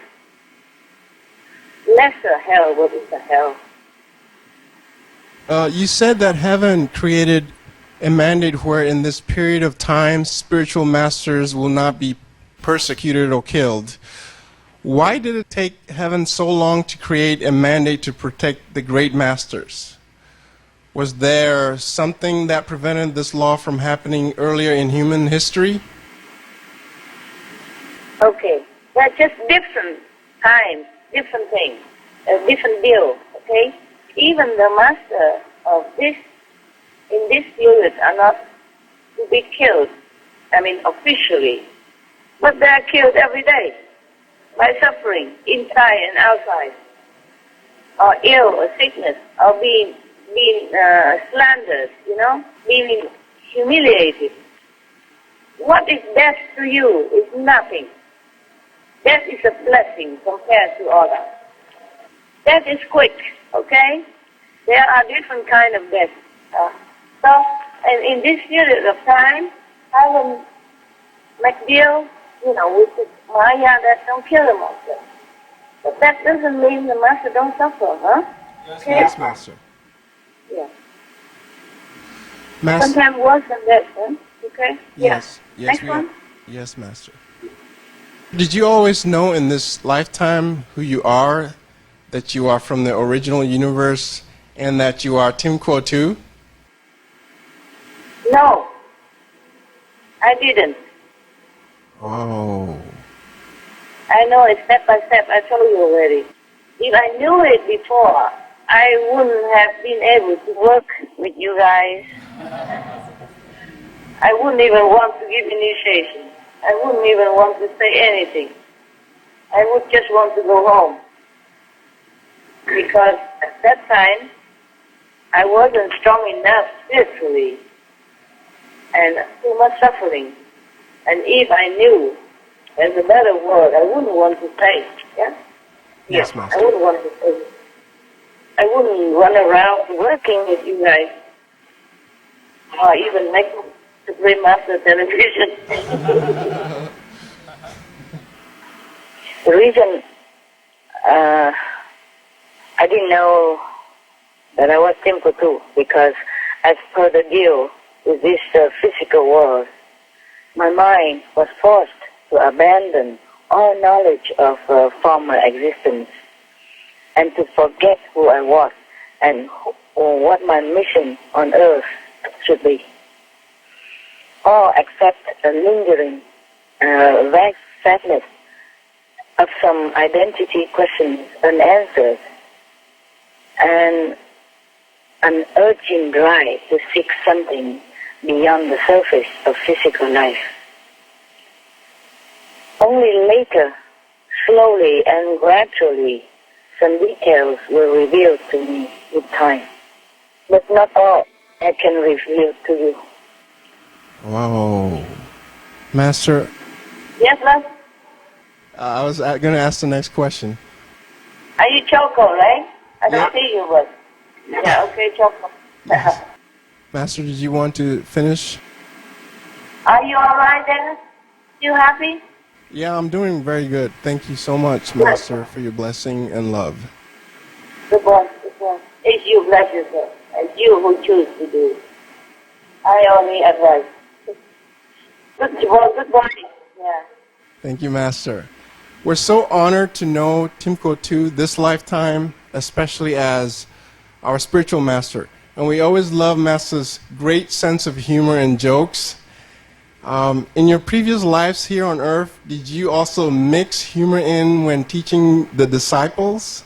lesser hell. What is a hell? You said that heaven created a mandate where in this period of time spiritual masters will not be persecuted or killed. Why did it take heaven so long to create a mandate to protect the great masters? Was there something that prevented this law from happening earlier in human history? Okay, they're just different times, different things, a different deal, okay? Even the master of this, in this period, are not to be killed, officially, but they are killed every day by suffering, inside and outside, or ill, or sickness, or being slandered, being humiliated. What is death to you is nothing. Death is a blessing compared to all that. Death is quick, okay? There are different kind of death. And in this period of time, heaven make deal, with the Maya that don't kill the master. But that doesn't mean the master don't suffer, huh? Okay? Yes, Master. Yeah. Master. Sometimes worse than that, huh? Okay? Yes. Yeah. Yes, Next one. Yes, Master. Did you always know in this lifetime who you are, that you are from the original universe, and that you are Tim Kuo too? No. I didn't. Oh. I know it step by step. I told you already. If I knew it before, I wouldn't have been able to work with you guys. I wouldn't even want to give initiation. I wouldn't even want to say anything. I would just want to go home. Because at that time, I wasn't strong enough spiritually, and too much suffering. And if I knew there's a better word, I wouldn't want to say. Yeah? Yes, Master. I wouldn't want to say. I wouldn't run around working with you guys, or even make the Great Master television. The reason I didn't know that I was simple too, because as per the deal with this physical world, my mind was forced to abandon all knowledge of former existence and to forget who I was and what my mission on earth should be. or accept a lingering, vague sadness of some identity questions unanswered, and an urgent drive to seek something beyond the surface of physical life. Only later, slowly and gradually, some details were revealed to me with time, but not all I can reveal to you. Wow. Master, Yes, ma'am? I was going to ask the next question. Are you Choco, right? I don't Yeah. see you, but... Yeah, okay, Choco. Master, did you want to finish? Are you all right, Dennis? You happy? Yeah, I'm doing very good. Thank you so much, Master, for your blessing and love. Good boy, good boy. It's you bless yourself. It's you who choose to do it. I only advise. Good boy, good boy. Yeah. Thank you, Master. We're so honored to know Timko II this lifetime, especially as our spiritual master. And we always love Master's great sense of humor and jokes. In your previous lives here on earth, did you also mix humor in when teaching the disciples?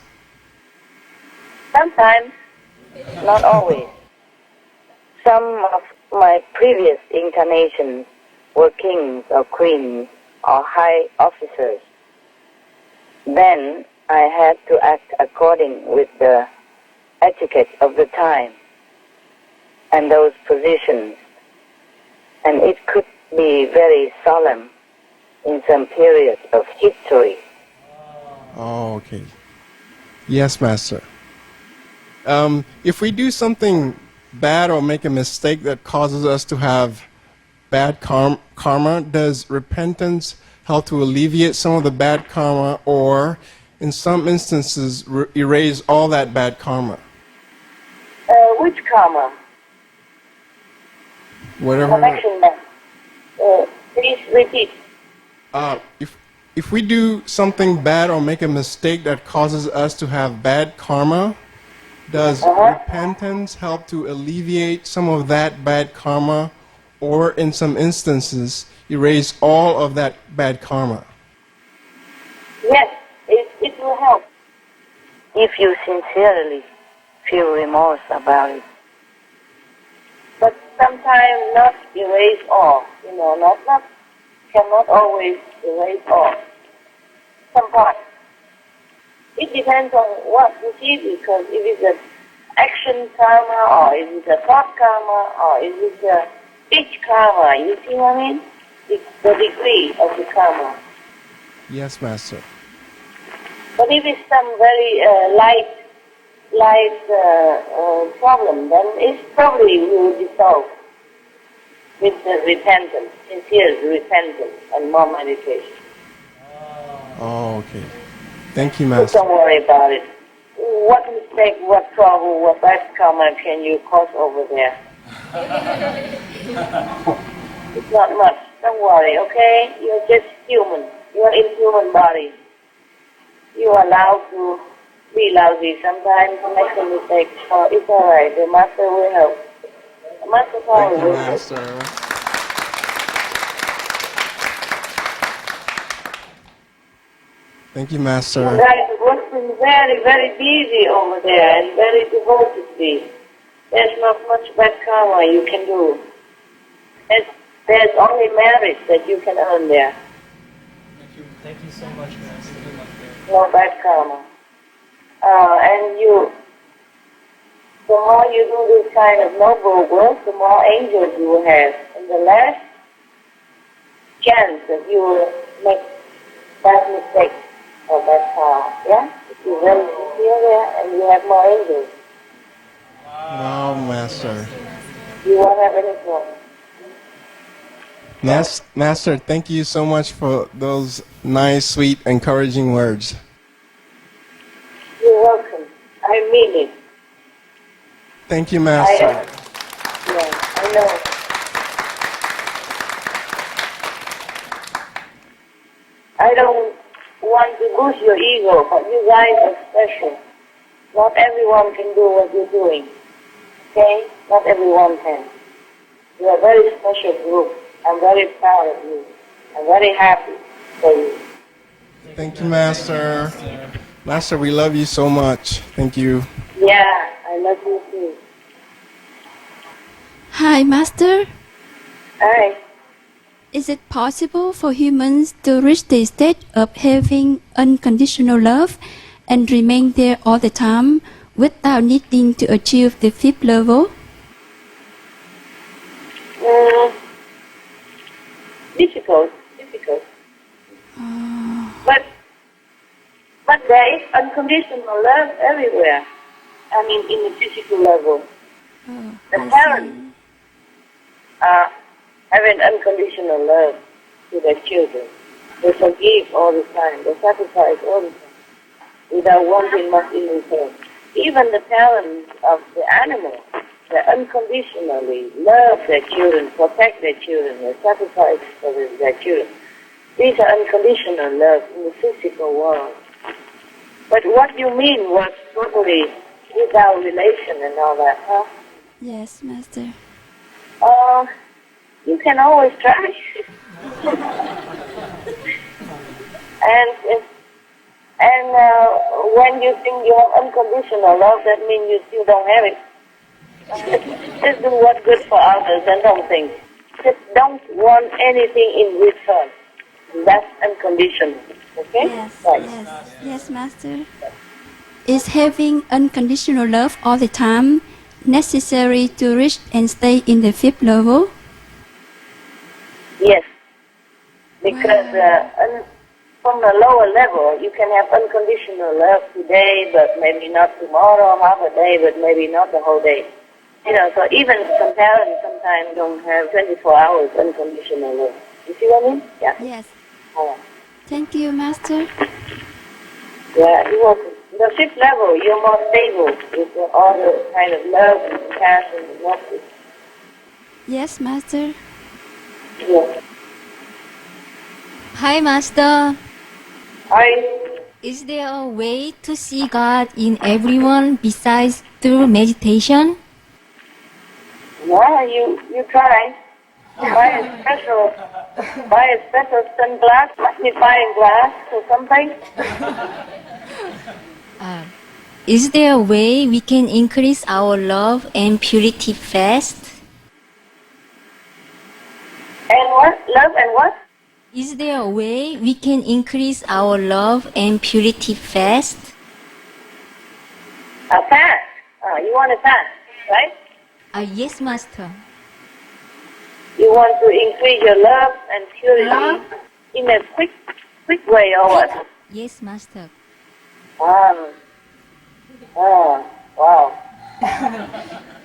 Sometimes, not always. Some of my previous incarnations were kings or queens or high officers. Then I had to act according with the etiquette of the time and those positions. And it could be very solemn in some periods of history. Oh, okay. Yes, Master. If we do something bad or make a mistake that causes us to have bad karma, does repentance help to alleviate some of the bad karma, or in some instances erase all that bad karma? Which karma? Whatever. Connection then. Please repeat. If we do something bad or make a mistake that causes us to have bad karma, does repentance help to alleviate some of that bad karma, or in some instances erase all of that bad karma? Yes, it will help. If you sincerely feel remorse about it. But sometimes not erase all, cannot always erase all. Some parts. It depends on what you see, because if it's an action karma, or if it's a thought karma, or if it's a speech karma, you see what I mean? It's the degree of the karma. Yes, Master. But if it's some very light problem, then it probably will dissolve with the repentance, sincere repentance, and more meditation. Oh, okay. Thank you, So Master. don't worry about it. What mistake, what trouble, what bad karma can you cause over there? It's not much. Don't worry, okay? You're just human. You're in human body. You are allowed to be lousy sometimes, make a mistake. Oh, it's all right. The Master will help. The Master Thank you, will help. Master. Thank you, You Master. guys are working very, very busy over there and very devotedly. There's not much bad karma you can do. There's only merit that you can earn there. Thank you so much, Master. No bad karma. And the more you do this kind of noble work, the more angels you will have. And the less chance that you will make bad mistakes or bad karma. Yeah? If you're very sincere there and you have more angels, Wow, Master. you won't have any problem. Master, thank you so much for those nice, sweet, encouraging words. You're welcome. I mean it. Thank you, Master. I know. I don't want to boost your ego, but you guys are special. Not everyone can do what you're doing. Okay? Not everyone can. You're a very special group. I'm very proud of you. I'm very happy for you. Thank you, Master. Master, we love you so much. Thank you. Yeah, I love you too. Hi, Master. Hi. Is it possible for humans to reach the state of having unconditional love and remain there all the time without needing to achieve the fifth level? Difficult. But there is unconditional love everywhere. I mean, in the physical level. The parents have an unconditional love to their children. They forgive all the time. They sacrifice all the time without wanting much in return. Even the parents of the animals, they unconditionally love their children, protect their children, they sacrifice for their children. These are unconditional love in the physical world. But what you mean was totally without relation and all that, huh? Yes, Master. You can always try. and when you think you have unconditional love, that means you still don't have it. Just do what's good for others and don't think. Just don't want anything in return. That's unconditional. Okay? Yes, Master. Is having unconditional love all the time necessary to reach and stay in the fifth level? Yes. Because from the lower level, you can have unconditional love today, but maybe not tomorrow, half a day, but maybe not the whole day. You know, so even some parents sometimes don't have 24 hours unconditional love. You see what I mean? Yeah. Yes. Oh. Thank you, Master. Yeah, you're welcome. The fifth level, you're more stable with all the kind of love and compassion and mercy. Yes, Master. Yeah. Hi, Master. Hi. Is there a way to see God in everyone besides through meditation? Yeah, you try. Buy a special sunglass, magnifying glass or something. Is there a way we can increase our love and purity fast? And what? Love and what? Is there a way we can increase our love and purity fast? Fast. You want to fast, right? Yes, Master. You want to increase your love and purity in a quick way or what? Yes, Master. Wow.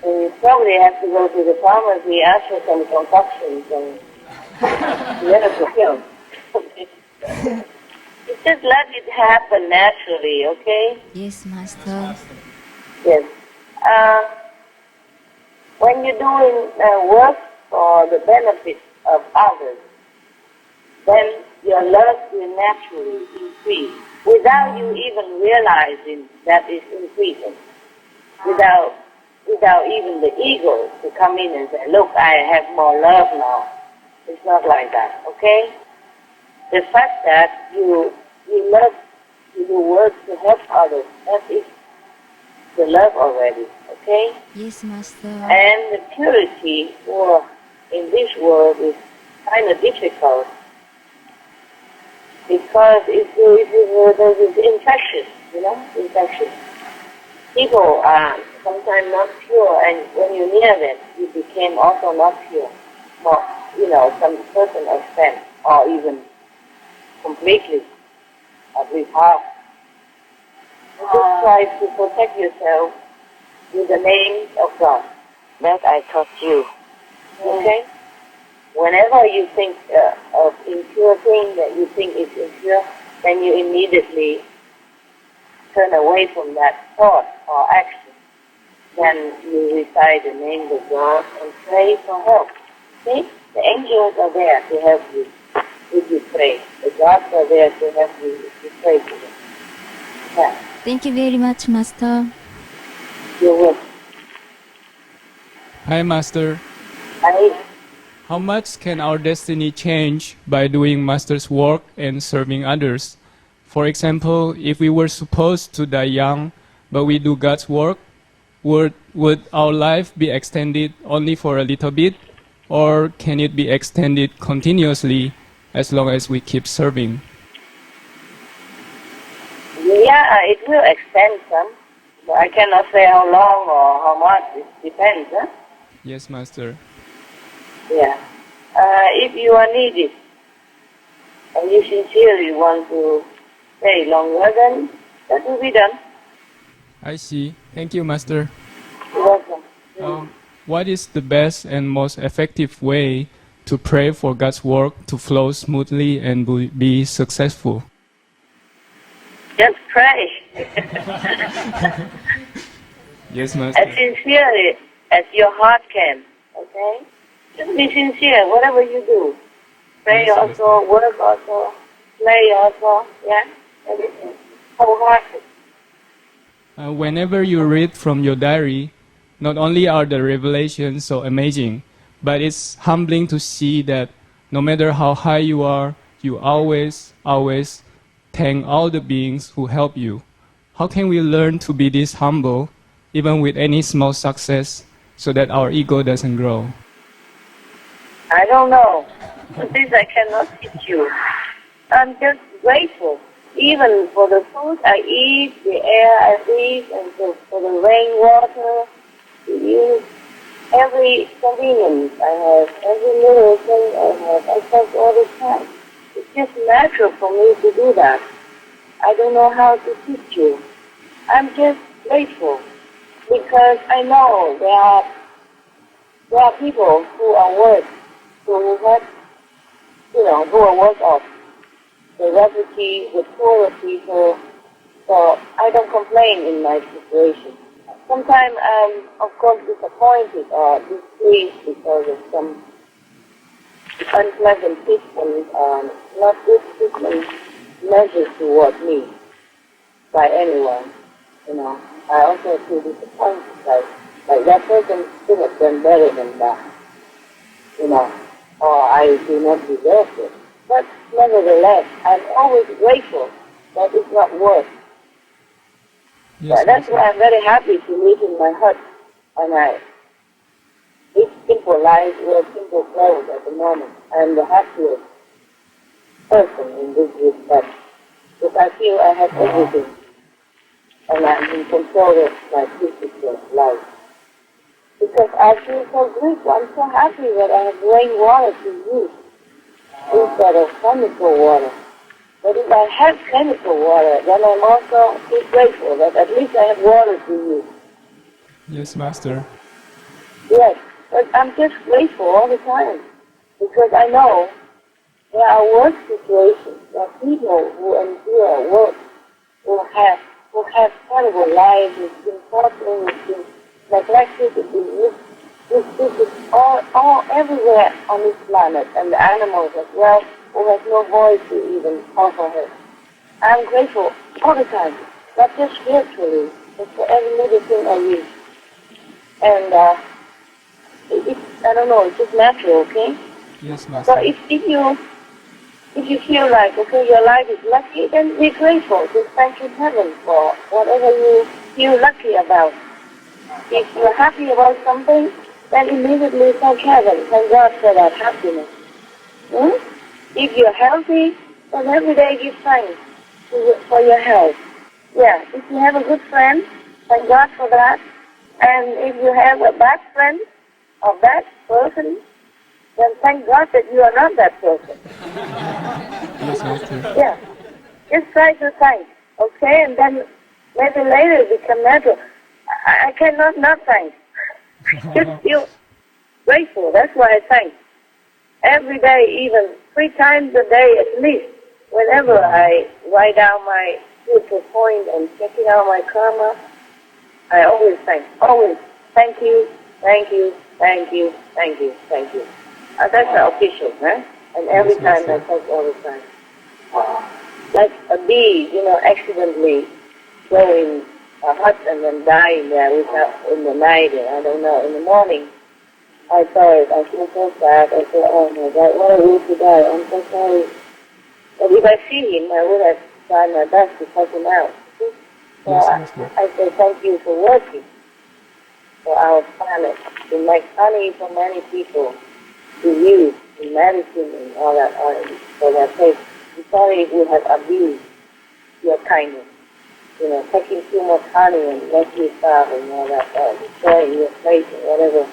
So you probably have to go to the pharmacy, ask for some concoctions and get a pill. You just let it happen naturally, okay? Yes, Master. Yes. When you're doing work for the benefit of others, then your love will naturally increase without you even realizing that it's increasing. Without even the ego to come in and say, look, I have more love now. It's not like that, okay? The fact that you love to do work to help others, that is the love already, okay? Yes, Master. And the purity in this world is kind of difficult because it's infectious, infectious. People are sometimes not pure, and when you're near them, you became also not pure. More, some certain extent, or even completely, at least half. You just try to protect yourself with the name of God. That I taught you. Okay? Whenever you think of impure thing that you think is impure, then you immediately turn away from that thought or action. Then you recite the name of God and pray for help. See? The angels are there to help you if you pray. The gods are there to help you if you pray to them. Yeah. Thank you very much, Master. You're welcome. Hi, Master. Hi. How much can our destiny change by doing Master's work and serving others? For example, if we were supposed to die young, but we do God's work, would our life be extended only for a little bit, or can it be extended continuously as long as we keep serving? Yeah, it will extend some. But I cannot say how long or how much. It depends, huh? Yes, Master. Yeah. If you are needed and you sincerely want to stay longer, then that will be done. I see. Thank you, Master. You're welcome. What is the best and most effective way to pray for God's work to flow smoothly and be successful? Just pray. Yes, Master. As sincerely as your heart can, okay? Just be sincere, whatever you do. Pray Yes, also, work also, play also, yeah? Everything. Wholehearted. Whenever you read from your diary, not only are the revelations so amazing, but it's humbling to see that no matter how high you are, you always thank all the beings who help you. How can we learn to be this humble, even with any small success, so that our ego doesn't grow? I don't know. This I cannot teach you. I'm just grateful. Even for the food I eat, the air I breathe, and for the rainwater to use, every convenience I have, every little thing I have, I thank all the time. It's just natural for me to do that. I don't know how to teach you. I'm just grateful because I know there are people who are worse, who have, who are worse off. The refugees, the poorer people. So I don't complain in my situation. Sometimes I'm, of course, disappointed or displeased because of some unpleasant treatment, not good treatment measures toward me by anyone. I also feel disappointed, like that person should have done better than that, or I do not deserve it. But nevertheless, I'm always grateful that it's not worse. Yes, That's why I'm very happy to live in my hut, and I live simple life, wear simple clothes at the moment. I'm the happiest person in this respect, because I feel I have everything, and I'm in control of my physical life. Because I feel so grateful, I'm so happy that I have rainwater to use instead of chemical water. But if I have chemical water, then I'm also feel grateful that at least I have water to use. Yes, Master. Yes, but I'm just grateful all the time because I know there are worse situations. There are people who endure worse, who have terrible lives, who've been tortured, who've been neglected, who've been all everywhere on this planet, and the animals as well, who have no voice to even offer her. I'm grateful all the time, not just spiritually, but for every little thing I use. And I don't know, it's just natural, okay? Yes, Master. So if you feel like, okay, your life is lucky, then be grateful. Just thank heaven for whatever you feel lucky about. If you're happy about something, then immediately thank heaven, thank God for that happiness. If you're healthy, then every day give thanks for your health. Yeah, if you have a good friend, thank God for that. And if you have a bad friend or bad person, then thank God that you are not that person. Yes, Master. Yeah, just try to thank, okay? And then maybe later it become natural. I cannot not thank. Just feel grateful. That's why I thank. Every day, even 3 times a day at least, whenever I write down my spiritual point and checking out my karma, I always thank. Always. Thank you, thank you, thank you, thank you, thank you. That's the official, huh? And every time I thank all the time. Like a bee, accidentally go in a hut and then die in there in the night, I don't know, in the morning. I saw it. I feel so sad. I said, oh my God, what a way to die. I'm so sorry. But if I see him, I would have tried my best to help him out. So I say thank you for working for our planet, to make honey for many people, to use in medicine and all that, for their taste. I'm sorry if you have abused your kindness. Taking too much honey and make you starve and all that, destroying your place and whatever.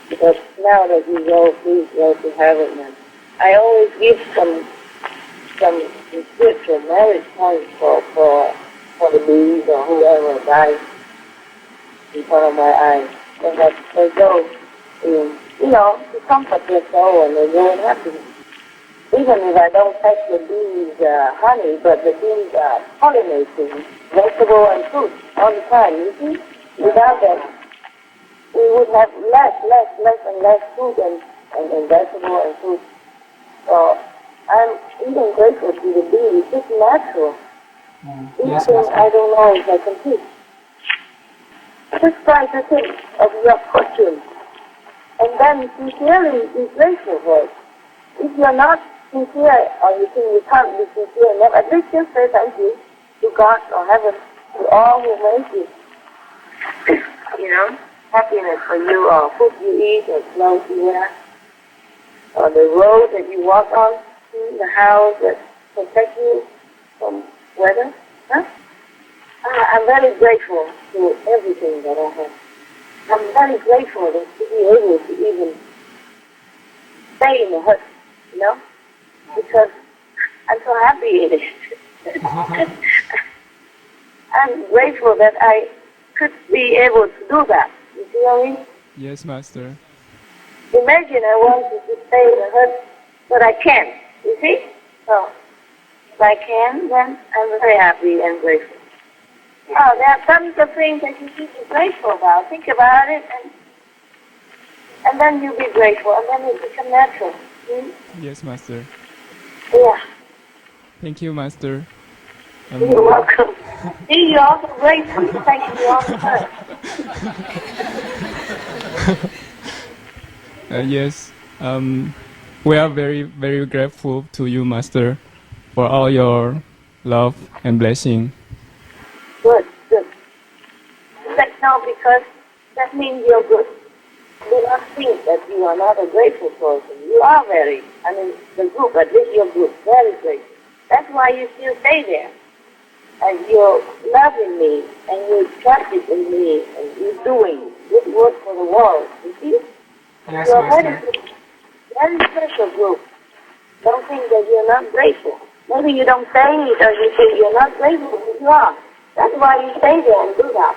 Because now that you go, please go to heaven. And I always give some spiritual marriage points for the bees or whoever dies in front of my eyes. So that they go, to comfort their soul and they go in happiness. Even if I don't touch the bees' honey, but the bees are pollinating vegetable and fruit all the time, you see? Without that, we would have less and less fruit and vegetable and fruit. So I'm even grateful to the bees. It's just natural. Yes, I don't know if I can teach. Just try to think of your fortune and then sincerely be grateful for it. If you're not sincere or you think you can't be sincere enough, at least just say thank you to God or heaven, to all who made you. Happiness for you, or food you eat, or clothes you wear, or the road that you walk on, the house that protects you from weather. I'm very grateful to everything that I have. I'm very grateful to be able to even stay in the hut, because I'm so happy in it. I'm grateful that I could be able to do that. You see what I mean? Yes, Master. Imagine I wanted to stay in the hut, but I can't. You see? So, if I can, then I'm very happy and grateful. Oh, there are tons of things that you should be grateful about. Think about it, and then you'll be grateful, and then it becomes natural. Yes, Master. Yeah. Thank you, Master. You're welcome. See, you're also grateful. Thank you all the time. Yes. We are very, very grateful to you, Master, for all your love and blessing. Good. No, because that means you're good. Do not think that you are not a grateful person. You are the group, at least you're good, very grateful. That's why you still stay there. And you're loving me, and you're trusting in me, and you're doing good work for the world. You see? Yes, You're a Master. very special group. Don't think that you're not grateful. Maybe you don't say it, or you think you're not grateful, but you are. That's why you stay there and do that.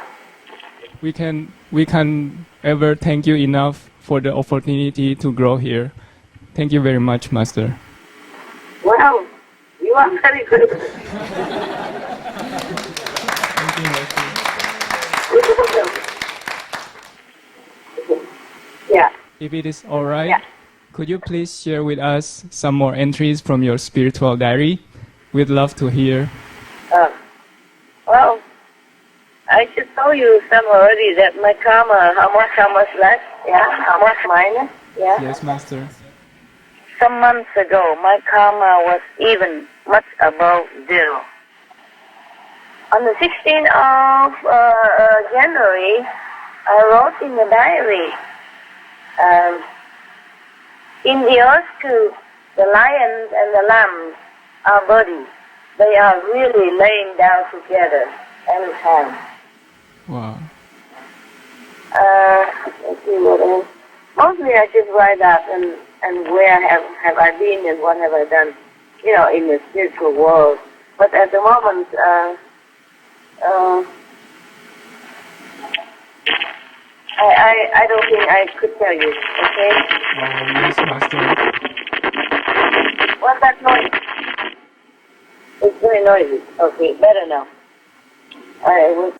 We can ever thank you enough for the opportunity to grow here. Thank you very much, Master. Well, you are very good. Thank you, Master. Yeah. If it is all right, Yeah. could you please share with us some more entries from your spiritual diary? We'd love to hear. Well, I just told you some already that my karma, how much less, how much minus, Yes, Master. Some months ago, my karma was even much above zero. On the 16th of January, I wrote in the diary, in the earth too, the lions and the lambs are buddies. They are really laying down together every time. Wow. Let's see what else. Mostly I just write up and where have I been and what have I done, in the spiritual world. But at the moment, I don't think I could tell you, okay? Yes, Master. What's that noise? It's very noisy. Okay, better now. I will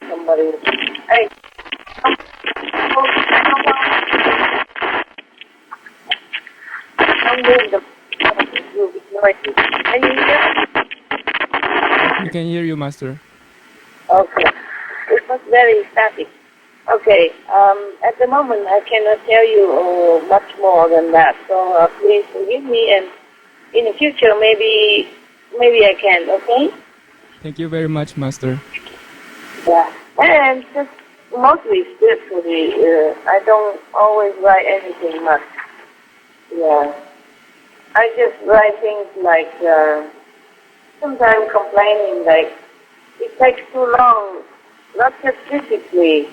somebody. Hey. Don't move the will be noisy. Can you hear? We can hear you, Master. Okay. It was very static. Okay. At the moment, I cannot tell you much more than that. So please forgive me, and in the future, maybe I can. Okay. Thank you very much, Master. Yeah. And just mostly spiritually. I don't always write anything much. Yeah. I just write things like sometimes complaining, like it takes too long, not just physically,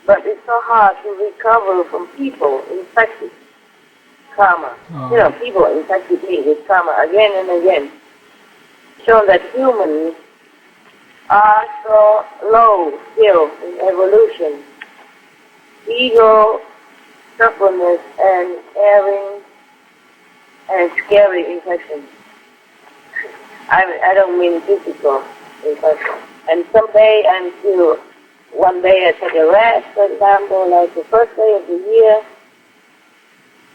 but it's so hard to recover from people infected karma. Oh. You know, people infected me with karma again and again. Show that humans are so low still in evolution. Ego, stubbornness, and erring and scary infection. I don't mean physical infection. And someday I'm still, one day I take a rest, for example, like the first day of the year,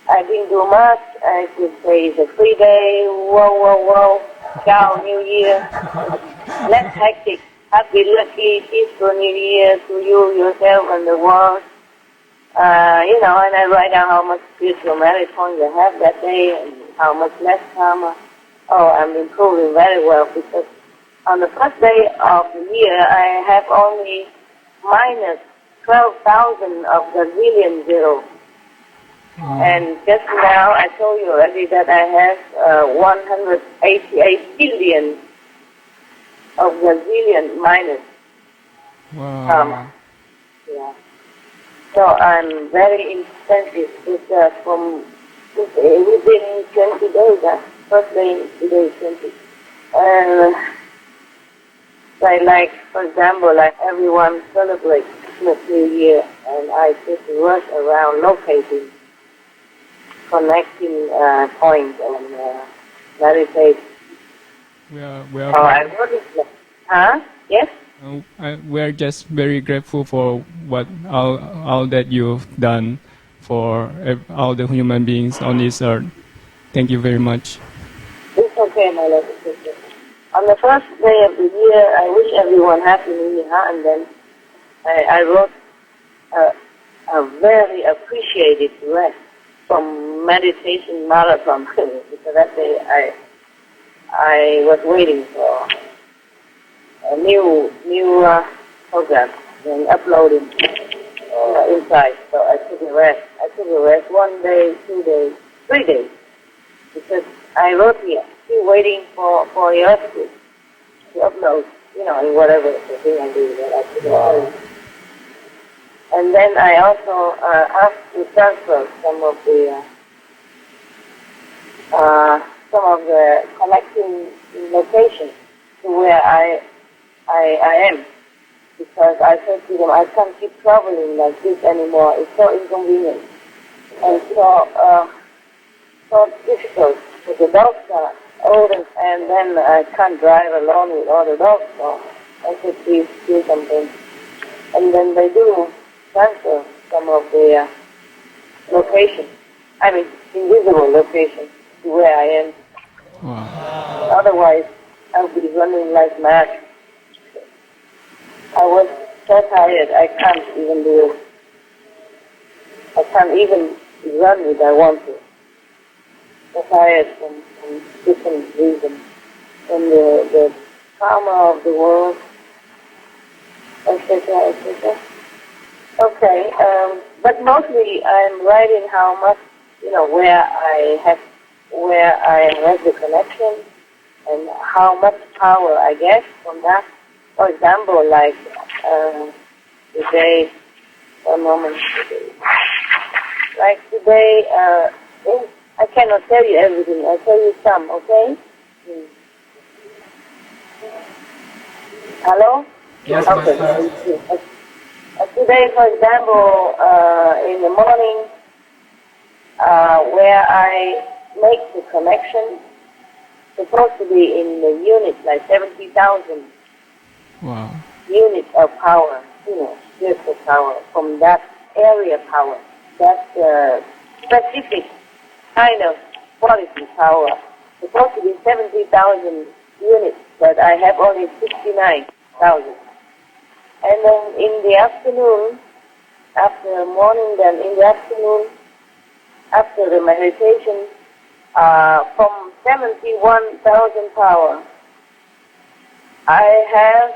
I didn't do much. I could say it's a free day, whoa, ciao, New Year. Less hectic, happy, lucky, peaceful New Year to you, yourself, and the world. You know, and I write down how much spiritual merit points I have that day and how much less karma. Oh, I'm improving very well because on the first day of the year, I have only minus 12,000 of gazillion zero. And just now, I told you already that I have 188 billion of gazillion minus Wow. karma. Yeah. So I'm very insensitive with from within 20 days. First day today is 20. And like, for example, like everyone celebrates Christmas New Year, and I just rush around locating, connecting points and meditate. We are Oh, I wrote it. Huh? Yes? we are just very grateful for what all that you've done for all the human beings on this earth. Thank you very much. It's okay, my love. It's okay. On the first day of the year, I wish everyone Happy New Year, and then I wrote a very appreciated rest from meditation marathon because that day I was waiting for a new program and uploading inside. So I took a rest. I took a rest 1 day, 2 days, 3 days because I wrote here, still waiting for yours to upload, you know, in whatever the thing I do that I took a rest. And then I also asked to transfer some of the connecting locations to where I am, because I said to them, I can't keep traveling like this anymore. It's so inconvenient and so difficult. Because the dogs are older, and then I can't drive alone with all the dogs. So I said, please do something. And then they do transfer some of the locations. I mean, invisible locations to where I am. Wow. Otherwise, I'll be running like mad. I was so tired, I can't even do it. I can't even run if I want to. So tired from different reasons. From the karma of the world, etc., etc. Okay, but mostly I'm writing how much, you know, where I have the connection and how much power I get from that. For example, like today, one moment. Like today, I cannot tell you everything. I'll tell you some, okay? Hello? Yes, okay. Master. Today, for example, in the morning, where I make the connection, supposed to be in the unit, like 70,000 Wow. units of power, you know, spiritual power, from that area power, that specific kind of quality power. Supposed to be 70,000 units, but I have only 69,000. And then in the afternoon, after the morning, then in the afternoon, after the meditation, from 71,000 power, I have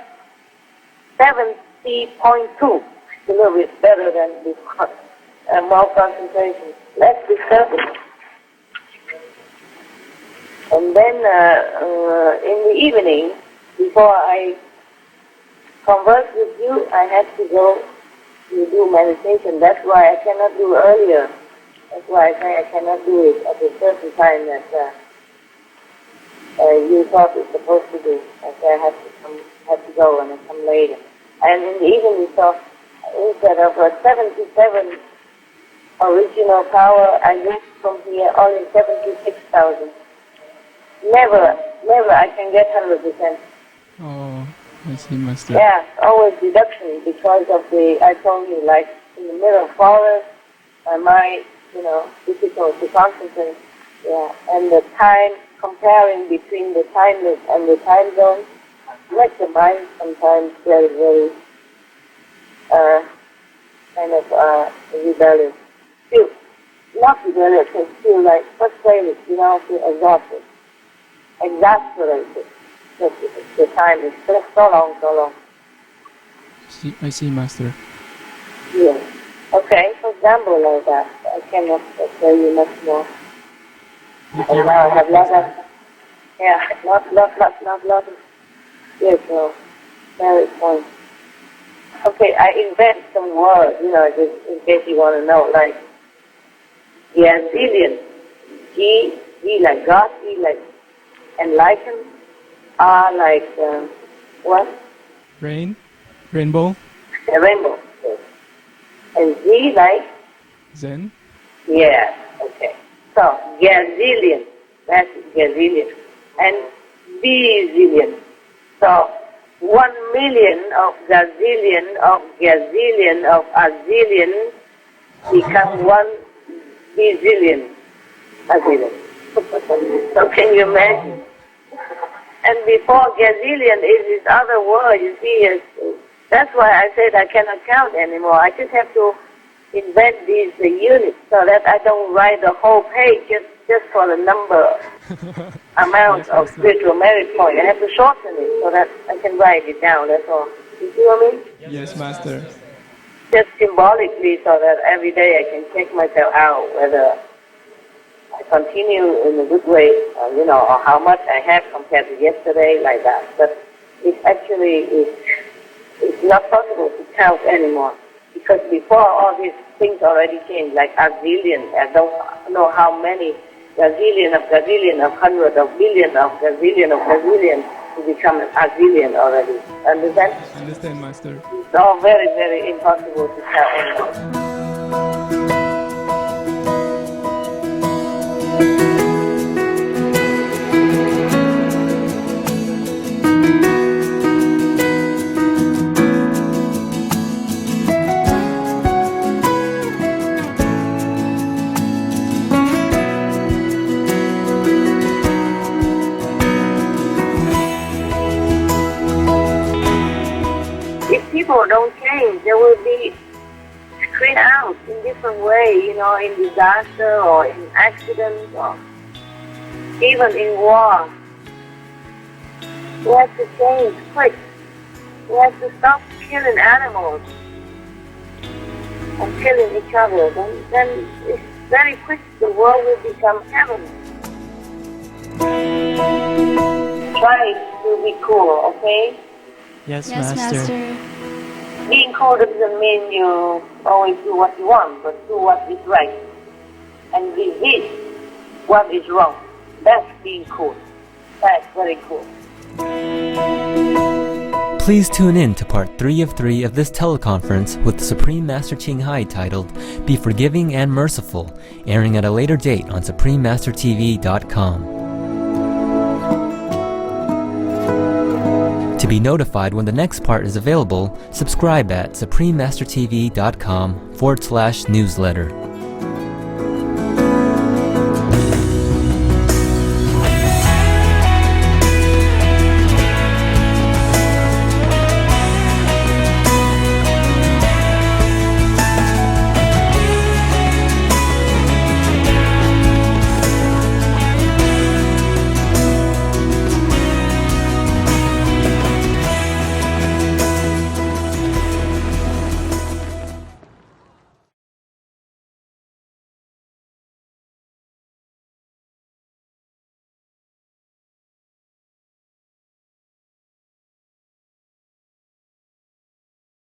70.2, a little bit better than before, more concentration, less disturbance. And then in the evening, before I converse with you, I have to go to do meditation. That's why I cannot do earlier. That's why I say I cannot do it at a certain time that you thought it's supposed to do. I say I have to go and I come later. And in the evening, so instead of 77 original power, I get from here only 76,000. Never I can get 100%. Oh, I see, Master. Yeah, always deduction because of I told you, like in the middle of forest, my mind, difficult to concentrate. Yeah, and the time, comparing between the timeless and the time zone, makes the mind sometimes very, very kind of rebellious. Feel not rebellious, but feel like frustrated, feel exhausted, exasperated. The time is so long. I see, Master. Yes. Okay, for example, like that, I cannot tell you much more. And now I have lots of, not yes, no, very point. Okay, I invent some words, just in case you want to know, like gazillion, G like God, E like enlightened, R like what? Rainbow. A rainbow. Yes. And Z like? Zen. Yeah, okay. So, gazillion, that's gazillion. And bazillion. So, 1 million of gazillion of gazillion of azillion becomes 1 bazillion azillion. So, can you imagine? And before gazillion is this other word, you see, that's why I said I cannot count anymore. I just have to invent these units so that I don't write the whole page just for the number, amount of spiritual merit point. I have to shorten it so that I can write it down, that's all. You see what I mean? Yes, Master. Just symbolically so that every day I can check myself out whether I continue in a good way, or how much I have compared to yesterday, like that. But it actually it's not possible to count anymore. Because before all these things already changed, like a zillion, I don't know how many gazillion of gazillion of hundred of billion of gazillion to become a zillion already. Understand? Understand, Master. It's all very, very impossible to count anymore. People don't change, they will be screened out in different way, in disaster or in accidents or even in war. We have to change quick. We have to stop killing animals and killing each other. Then it's very quick the world will become heaven. Try to be cool, okay? Yes, Yes, Master. Being cool doesn't mean you always do what you want, but do what is right. And resist what is wrong. That's being cool. That's very cool. Please tune in to part 3 of 3 of this teleconference with Supreme Master Ching Hai titled Be Forgiving and Merciful, airing at a later date on SupremeMasterTV.com. To be notified when the next part is available, subscribe at SupremeMasterTV.com/newsletter.